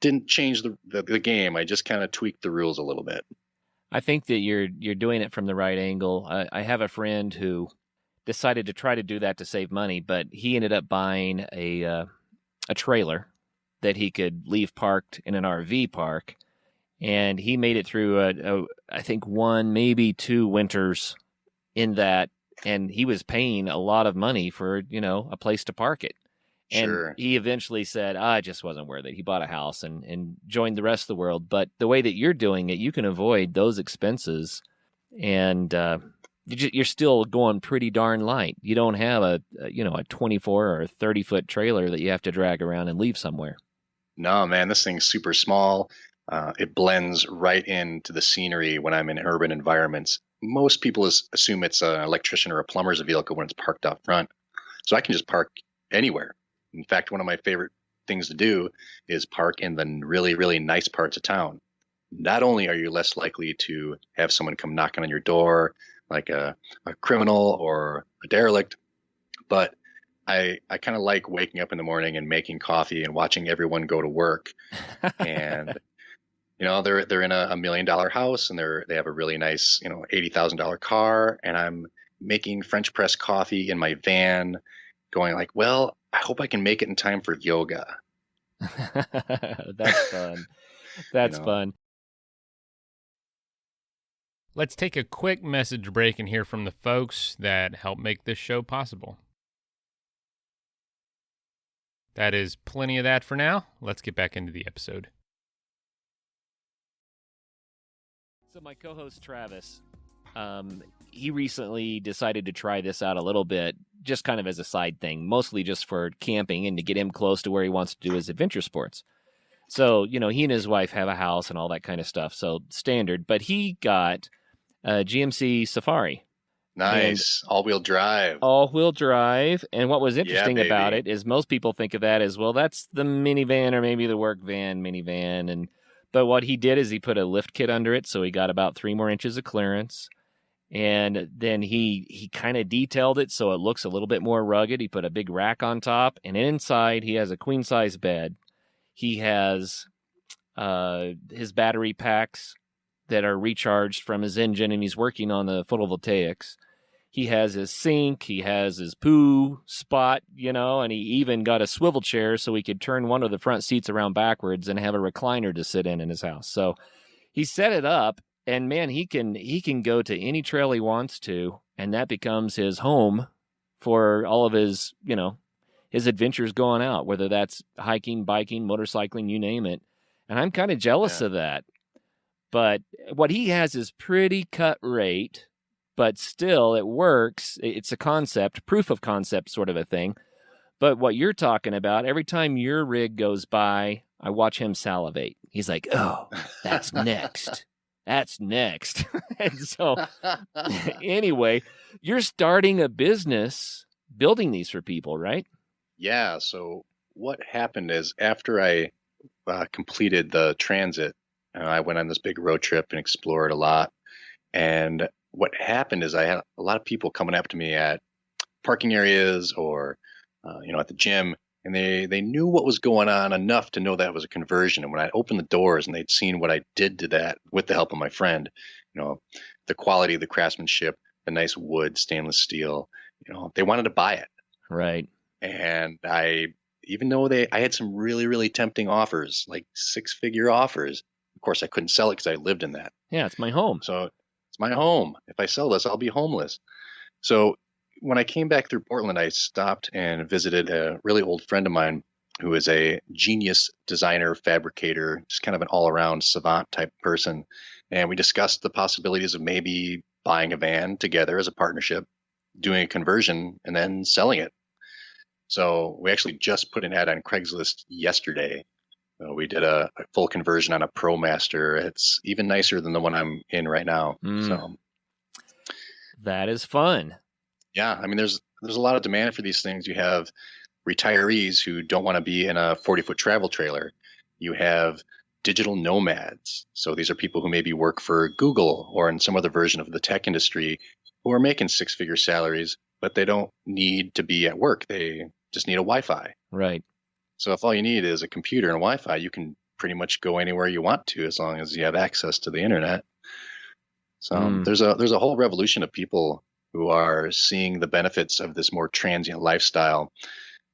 didn't change the game. I just kind of tweaked the rules a little bit. I think that you're doing it from the right angle. I have a friend who decided to try to do that to save money, but he ended up buying a trailer that he could leave parked in an RV park, and he made it through I think 1, maybe 2 winters in that, and he was paying a lot of money for a place to park it. And Sure. he eventually said, it just wasn't worth it. He bought a house and joined the rest of the world. But the way that you're doing it, you can avoid those expenses, and you're still going pretty darn light. You don't have a 24 or 30-foot trailer that you have to drag around and leave somewhere. No, man, this thing's super small. It blends right into the scenery when I'm in urban environments. Most people assume it's an electrician or a plumber's vehicle when it's parked out front. So I can just park anywhere. In fact, one of my favorite things to do is park in the really, really nice parts of town. Not only are you less likely to have someone come knocking on your door, like a criminal or a derelict, but I kind of like waking up in the morning and making coffee and watching everyone go to work. And they're in a $1 million house and they have a really nice $80,000 car, and I'm making French press coffee in my van, going like, well, I hope I can make it in time for yoga. That's fun. That's fun. Let's take a quick message break and hear from the folks that help make this show possible. That is plenty of that for now. Let's get back into the episode. So my co-host Travis, he recently decided to try this out a little bit, just kind of as a side thing, mostly just for camping and to get him close to where he wants to do his adventure sports. So, he and his wife have a house and all that kind of stuff, so standard. But he got a GMC Safari. Nice. All-wheel drive. All-wheel drive. And what was interesting Yeah, about it is most people think of that as, well, that's the minivan or maybe the work van minivan. But what he did is he put a lift kit under it, so he got about 3 more inches of clearance. And then he kind of detailed it so it looks a little bit more rugged. He put a big rack on top, and inside he has a queen-size bed. He has his battery packs that are recharged from his engine, and he's working on the photovoltaics. He has his sink, he has his poo spot, and he even got a swivel chair so he could turn one of the front seats around backwards and have a recliner to sit in his house. So he set it up, and man, he can go to any trail he wants to, and that becomes his home for all of his, his adventures going out, whether that's hiking, biking, motorcycling, you name it. And I'm kind of jealous of that. But what he has is pretty cut rate, but still it works. It's a concept, proof of concept sort of a thing. But what you're talking about, every time your rig goes by, I watch him salivate. He's like, oh, that's next. That's next. And so anyway, you're starting a business building these for people, right? Yeah. So what happened is after I completed the transit, I went on this big road trip and explored a lot. And what happened is I had a lot of people coming up to me at parking areas or, at the gym, and they knew what was going on enough to know that was a conversion. And when I opened the doors and they'd seen what I did to that with the help of my friend, the quality of the craftsmanship, the nice wood, stainless steel, they wanted to buy it. Right. And even though I had some really, really tempting offers, like 6-figure offers, of course I couldn't sell it because I lived in that. Yeah, it's my home. So it's my home. If I sell this, I'll be homeless. So when I came back through Portland, I stopped and visited a really old friend of mine who is a genius designer, fabricator, just kind of an all-around savant type person. And we discussed the possibilities of maybe buying a van together as a partnership, doing a conversion, and then selling it. So we actually just put an ad on Craigslist yesterday. We did a full conversion on a ProMaster. It's even nicer than the one I'm in right now. So that is fun. Yeah, I mean, there's a lot of demand for these things. You have retirees who don't want to be in a 40-foot travel trailer. You have digital nomads. So these are people who maybe work for Google or in some other version of the tech industry who are making 6-figure salaries, but they don't need to be at work. They just need a Wi-Fi. Right. So if all you need is a computer and Wi-Fi, you can pretty much go anywhere you want to as long as you have access to the internet. So there's a whole revolution of people who are seeing the benefits of this more transient lifestyle.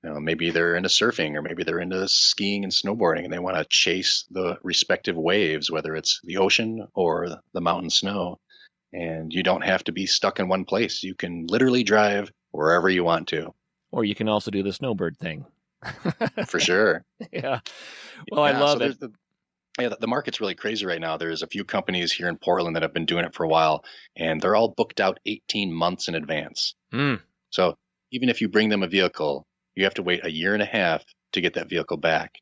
Maybe they're into surfing or maybe they're into skiing and snowboarding and they want to chase the respective waves, whether it's the ocean or the mountain snow. And you don't have to be stuck in one place. You can literally drive wherever you want to. Or you can also do the snowbird thing. For sure. Yeah. Well, I love it. The market's really crazy right now. There's a few companies here in Portland that have been doing it for a while, and they're all booked out 18 months in advance. So even if you bring them a vehicle, you have to wait a year and a half to get that vehicle back.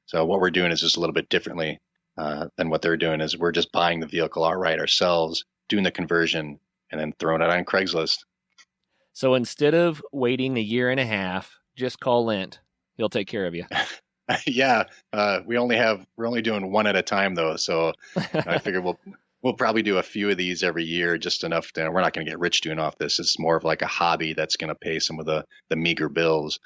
So what we're doing is just a little bit differently than what they're doing is we're just buying the vehicle outright ourselves, doing the conversion, and then throwing it on Craigslist. So instead of waiting a year and a half, just call Lint. He'll take care of you. Yeah, we're only doing one at a time though. So I figure we'll probably do a few of these every year, just enough to, we're not going to get rich doing off this. It's more of like a hobby that's going to pay some of the meager bills.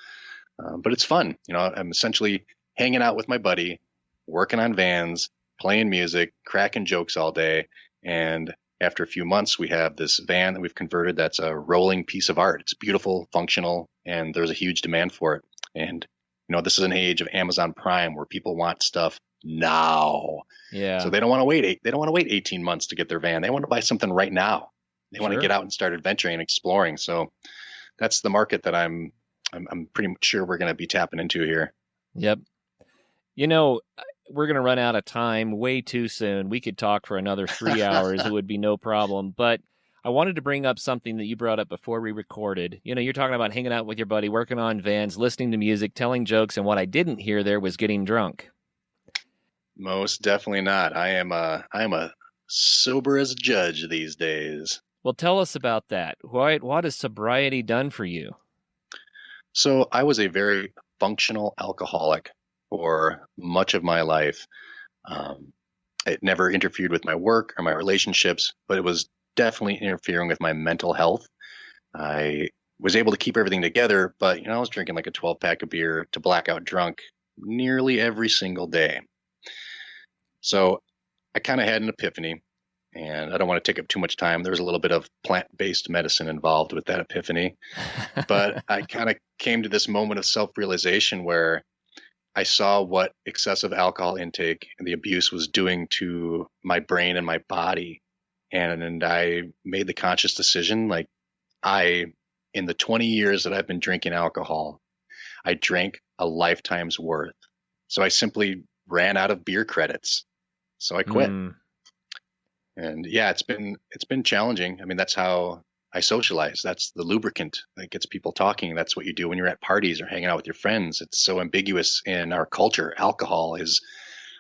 But it's fun. I'm essentially hanging out with my buddy, working on vans, playing music, cracking jokes all day. And after a few months, we have this van that we've converted that's a rolling piece of art. It's beautiful, functional, and there's a huge demand for it. And this is an age of Amazon Prime where people want stuff now. Yeah. So they don't want to wait. They don't want to wait 18 months to get their van. They want to buy something right now. They want to get out and start adventuring and exploring. So that's the market that I'm pretty sure we're going to be tapping into here. Yep. We're going to run out of time way too soon. We could talk for another 3 hours. It would be no problem. But I wanted to bring up something that you brought up before we recorded. You're talking about hanging out with your buddy, working on vans, listening to music, telling jokes, and what I didn't hear there was getting drunk. Most definitely not. I am a sober as a judge these days. Well, tell us about that. What has sobriety done for you? So I was a very functional alcoholic for much of my life. It never interfered with my work or my relationships, but it was definitely interfering with my mental health. I was able to keep everything together, but I was drinking like a 12-pack of beer to blackout drunk nearly every single day. So I kind of had an epiphany. And I don't want to take up too much time. There's a little bit of plant-based medicine involved with that epiphany. But I kind of came to this moment of self-realization where I saw what excessive alcohol intake and the abuse was doing to my brain and my body. And I made the conscious decision, like in the 20 years that I've been drinking alcohol, I drank a lifetime's worth. So I simply ran out of beer credits. So I quit. And yeah, it's been challenging. I mean, that's how I socialize. That's the lubricant that gets people talking. That's what you do when you're at parties or hanging out with your friends. It's so ambiguous in our culture. Alcohol is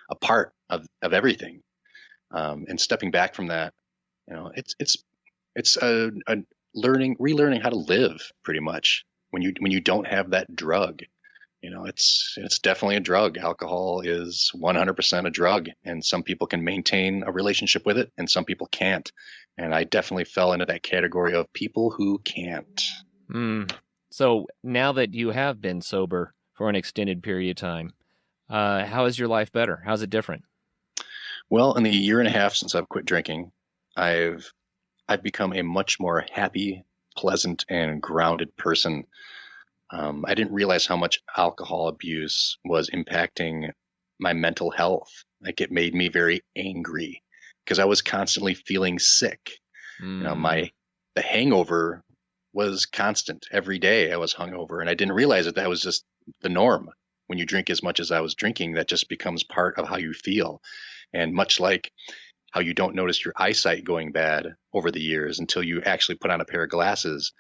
a part of everything. And stepping back from that, it's a relearning how to live pretty much when you don't have that drug. It's definitely a drug. Alcohol is 100% a drug, and some people can maintain a relationship with it and some people can't. And I definitely fell into that category of people who can't. So now that you have been sober for an extended period of time, how is your life better? How's it different? Well, in the year and a half since I've quit drinking, I've become a much more happy, pleasant, and grounded person. I didn't realize how much alcohol abuse was impacting my mental health. Like, it made me very angry because I was constantly feeling sick. The hangover was constant. Every day I was hungover, and I didn't realize that was just the norm. When you drink as much as I was drinking, that just becomes part of how you feel. And much like how you don't notice your eyesight going bad over the years until you actually put on a pair of glasses,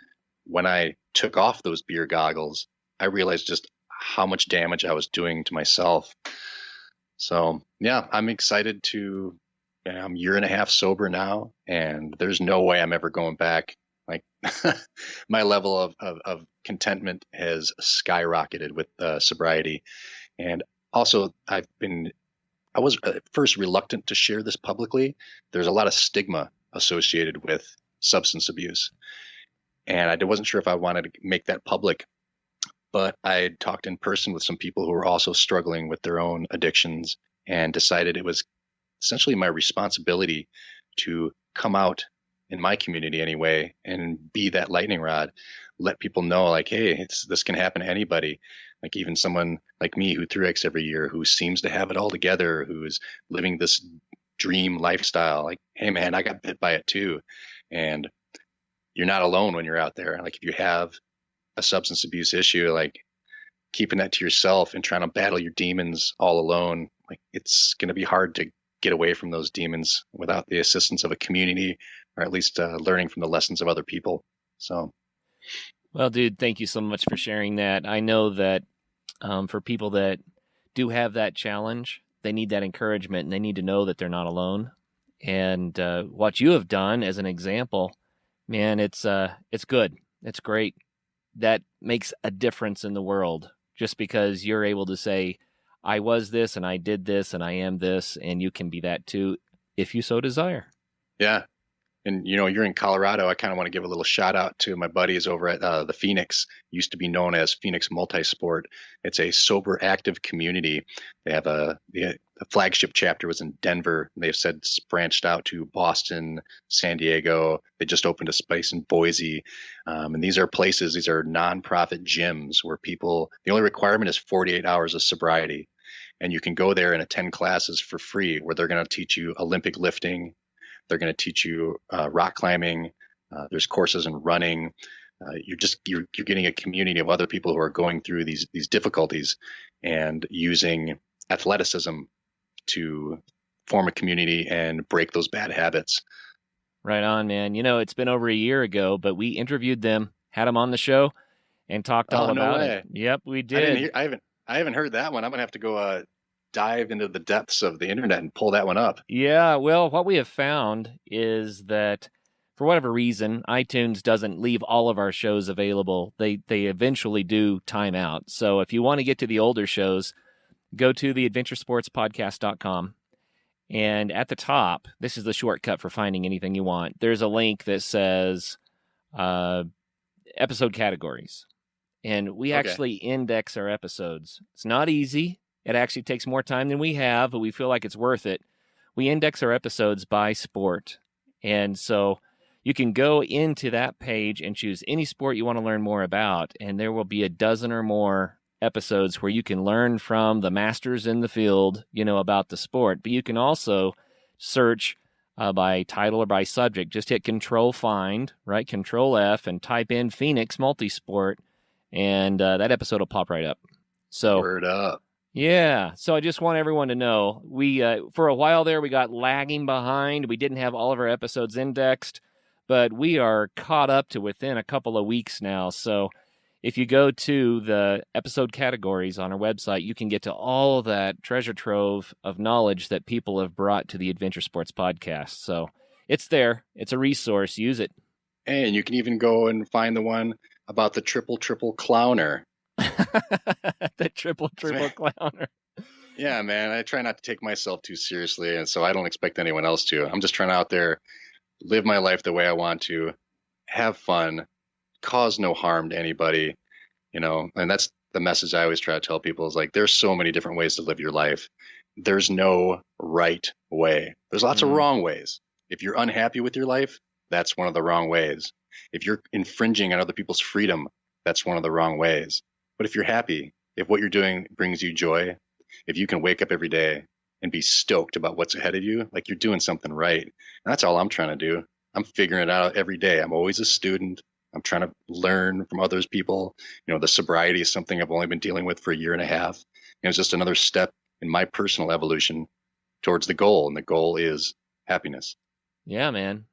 when I took off those beer goggles, I realized just how much damage I was doing to myself. So yeah, I'm excited I'm a year and a half sober now, and there's no way I'm ever going back. Like, my level of contentment has skyrocketed with sobriety. And also I was at first reluctant to share this publicly. There's a lot of stigma associated with substance abuse. And I wasn't sure if I wanted to make that public, but I talked in person with some people who were also struggling with their own addictions and decided it was essentially my responsibility to come out in my community anyway and be that lightning rod, let people know, like, hey, this can happen to anybody. Like, even someone like me who Thru Hikes every year, who seems to have it all together, who's living this dream lifestyle. Like, hey man, I got bit by it too. And you're not alone when you're out there. Like, if you have a substance abuse issue, like, keeping that to yourself and trying to battle your demons all alone, like, it's going to be hard to get away from those demons without the assistance of a community, or at least learning from the lessons of other people. So, well, dude, thank you so much for sharing that. I know that for people that do have that challenge, they need that encouragement, and they need to know that they're not alone. And what you have done as an example, man, it's good. It's great. That makes a difference in the world, just because you're able to say, I was this and I did this and I am this, and you can be that too if you so desire. Yeah. And, you're in Colorado. I kind of want to give a little shout out to my buddies over at the Phoenix, used to be known as Phoenix Multisport. It's a sober, active community. They have the flagship chapter was in Denver. They've since branched out to Boston, San Diego. They just opened a space in Boise. And these are nonprofit gyms where the only requirement is 48 hours of sobriety. And you can go there and attend classes for free, where they're going to teach you Olympic lifting. They're going to teach you rock climbing. There's courses in running. You're getting a community of other people who are going through these difficulties and using athleticism to form a community and break those bad habits. Right on, man. It's been over a year ago, but we interviewed them, had them on the show, and talked all about it. Yep, we did. I haven't heard that one. I'm gonna have to go dive into the depths of the internet and pull that one up. Yeah, well, what we have found is that for whatever reason, iTunes doesn't leave all of our shows available. They eventually do time out. So if you want to get to the older shows, go to theadventuresportspodcast.com. And at the top, this is the shortcut for finding anything you want. There's a link that says episode categories. And we actually index our episodes. It's not easy. It actually takes more time than we have, but we feel like it's worth it. we index our episodes by sport. And so you can go into that page and choose any sport you want to learn more about, and there will be a dozen or more episodes where you can learn from the masters in the field, about the sport. But you can also search by title or by subject. Just hit Control Find, right? Control F, and type in Phoenix Multisport, and that episode will pop right up. So, Word up. Yeah. So I just want everyone to know, we for a while there, we got lagging behind. We didn't have all of our episodes indexed, but we are caught up to within a couple of weeks now. So if you go to the episode categories on our website, you can get to all of that treasure trove of knowledge that people have brought to the Adventure Sports Podcast. So it's there. It's a resource. Use it. And you can even go and find the one about the triple clowner. The triple clowner. Yeah, man. I try not to take myself too seriously, and so I don't expect anyone else to. I'm just trying out there, live my life the way I want to, have fun, cause no harm to anybody, and that's the message I always try to tell people is like, there's so many different ways to live your life. There's no right way. There's lots of wrong ways. If you're unhappy with your life, that's one of the wrong ways. If you're infringing on other people's freedom, that's one of the wrong ways. But if you're happy, if what you're doing brings you joy, if you can wake up every day and be stoked about what's ahead of you, like you're doing something right. And that's all I'm trying to do. I'm figuring it out every day. I'm always a student. I'm trying to learn from others people. The sobriety is something I've only been dealing with for a year and a half. It's just another step in my personal evolution towards the goal. And the goal is happiness. Yeah, man.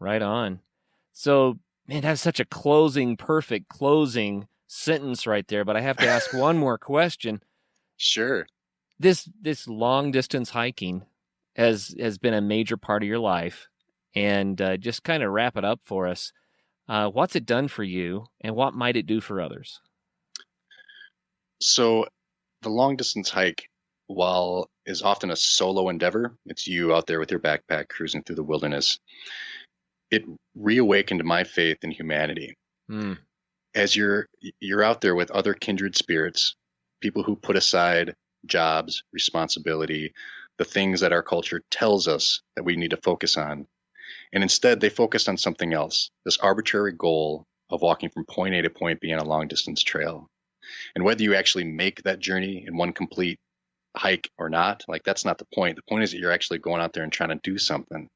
Right on. So, man, that's such a perfect closing sentence right there. But I have to ask one more question. Sure. This long distance hiking has been a major part of your life. And just kind of wrap it up for us. What's it done for you, and what might it do for others? So the long distance hike, while is often a solo endeavor, it's you out there with your backpack cruising through the wilderness. It reawakened my faith in humanity. As you're out there with other kindred spirits, people who put aside jobs, responsibility, the things that our culture tells us that we need to focus on. And instead, they focused on something else, this arbitrary goal of walking from point A to point B on a long distance trail. And whether you actually make that journey in one complete hike or not, like that's not the point. The point is that you're actually going out there and trying to do something.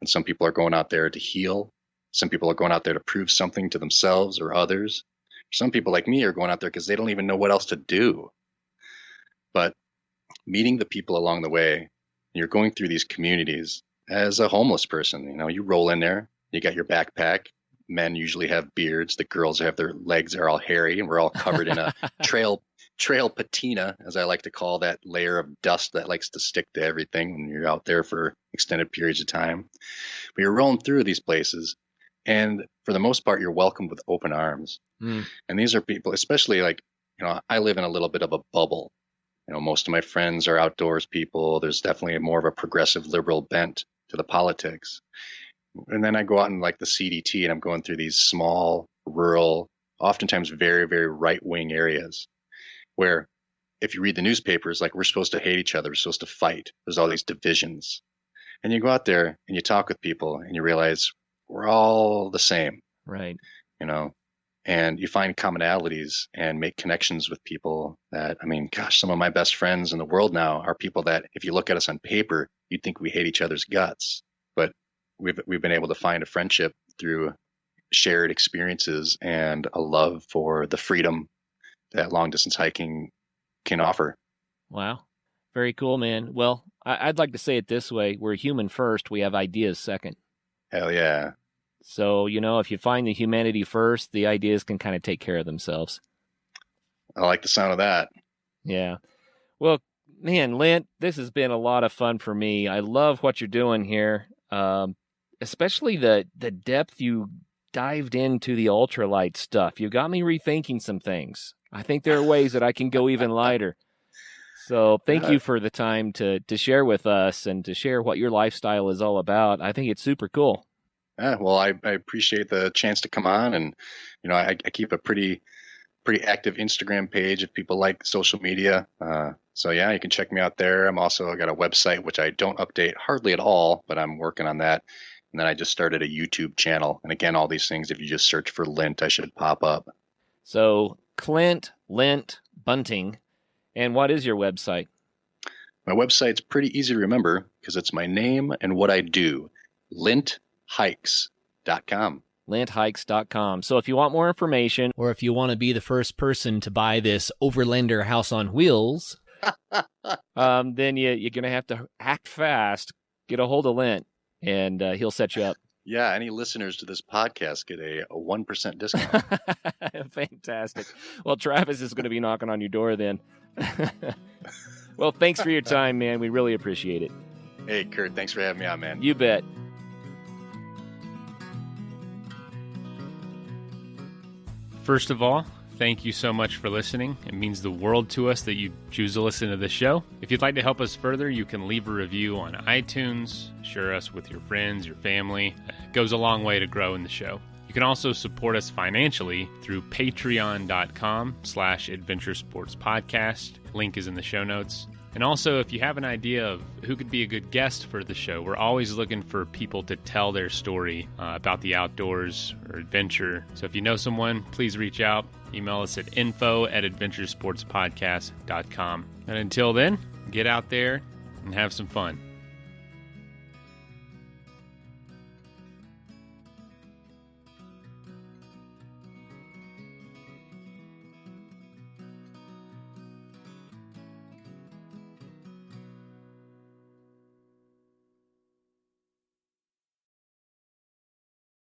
And some people are going out there to heal. Some people are going out there to prove something to themselves or others. Some people like me are going out there because they don't even know what else to do. But meeting the people along the way, you're going through these communities as a homeless person. You roll in there, you got your backpack. Men usually have beards. The girls have their legs are all hairy, and we're all covered in a trail patina, as I like to call that layer of dust that likes to stick to everything when you're out there for extended periods of time. But you're rolling through these places, and for the most part, you're welcomed with open arms. And these are people, especially I live in a little bit of a bubble. Most of my friends are outdoors people. There's definitely more of a progressive liberal bent to the politics. And then I go out in the CDT, and I'm going through these small, rural, oftentimes very, very right-wing areas where if you read the newspapers, we're supposed to hate each other, we're supposed to fight. There's all these divisions. And you go out there and you talk with people and you realize we're all the same. Right. And you find commonalities and make connections with people that, some of my best friends in the world now are people that if you look at us on paper, you'd think we hate each other's guts. But we've been able to find a friendship through shared experiences and a love for the freedom that long distance hiking can offer. Wow. Very cool, man. Well, I'd like to say it this way. We're human first. We have ideas second. Hell yeah. So, if you find the humanity first, the ideas can kind of take care of themselves. I like the sound of that. Yeah. Well, man, Lint, this has been a lot of fun for me. I love what you're doing here. Especially the depth you dived into the ultralight stuff. You got me rethinking some things. I think there are ways that I can go even lighter. So thank you for the time to share with us and to share what your lifestyle is all about. I think it's super cool. Yeah, well, I appreciate the chance to come on, and I keep a pretty pretty active Instagram page if people like social media. So yeah, you can check me out there. I got a website, which I don't update hardly at all, but I'm working on that. And then I just started a YouTube channel. And again, all these things, if you just search for Lint, I should pop up. So Clint, Lint Bunting. And what is your website? My website's pretty easy to remember because it's my name and what I do, linthikes.com. linthikes.com. So if you want more information, or if you want to be the first person to buy this Overlander house on wheels, then you're going to have to act fast, get a hold of Lint, and he'll set you up. Yeah, any listeners to this podcast get a 1% discount. Fantastic. Well, Travis is going to be knocking on your door then. Well, thanks for your time, man. We really appreciate it. Hey, Kurt, thanks for having me on, man. You bet. First of all, thank you so much for listening. It means the world to us that you choose to listen to the show. If you'd like to help us further, you can leave a review on iTunes, share us with your friends, your family. It goes a long way to growing the show. You can also support us financially through patreon.com/adventuresportspodcast. Link is in the show notes. And also, if you have an idea of who could be a good guest for the show, we're always looking for people to tell their story about the outdoors or adventure. So if you know someone, please reach out. Email us at info@adventuresportspodcast.com. And until then, get out there and have some fun.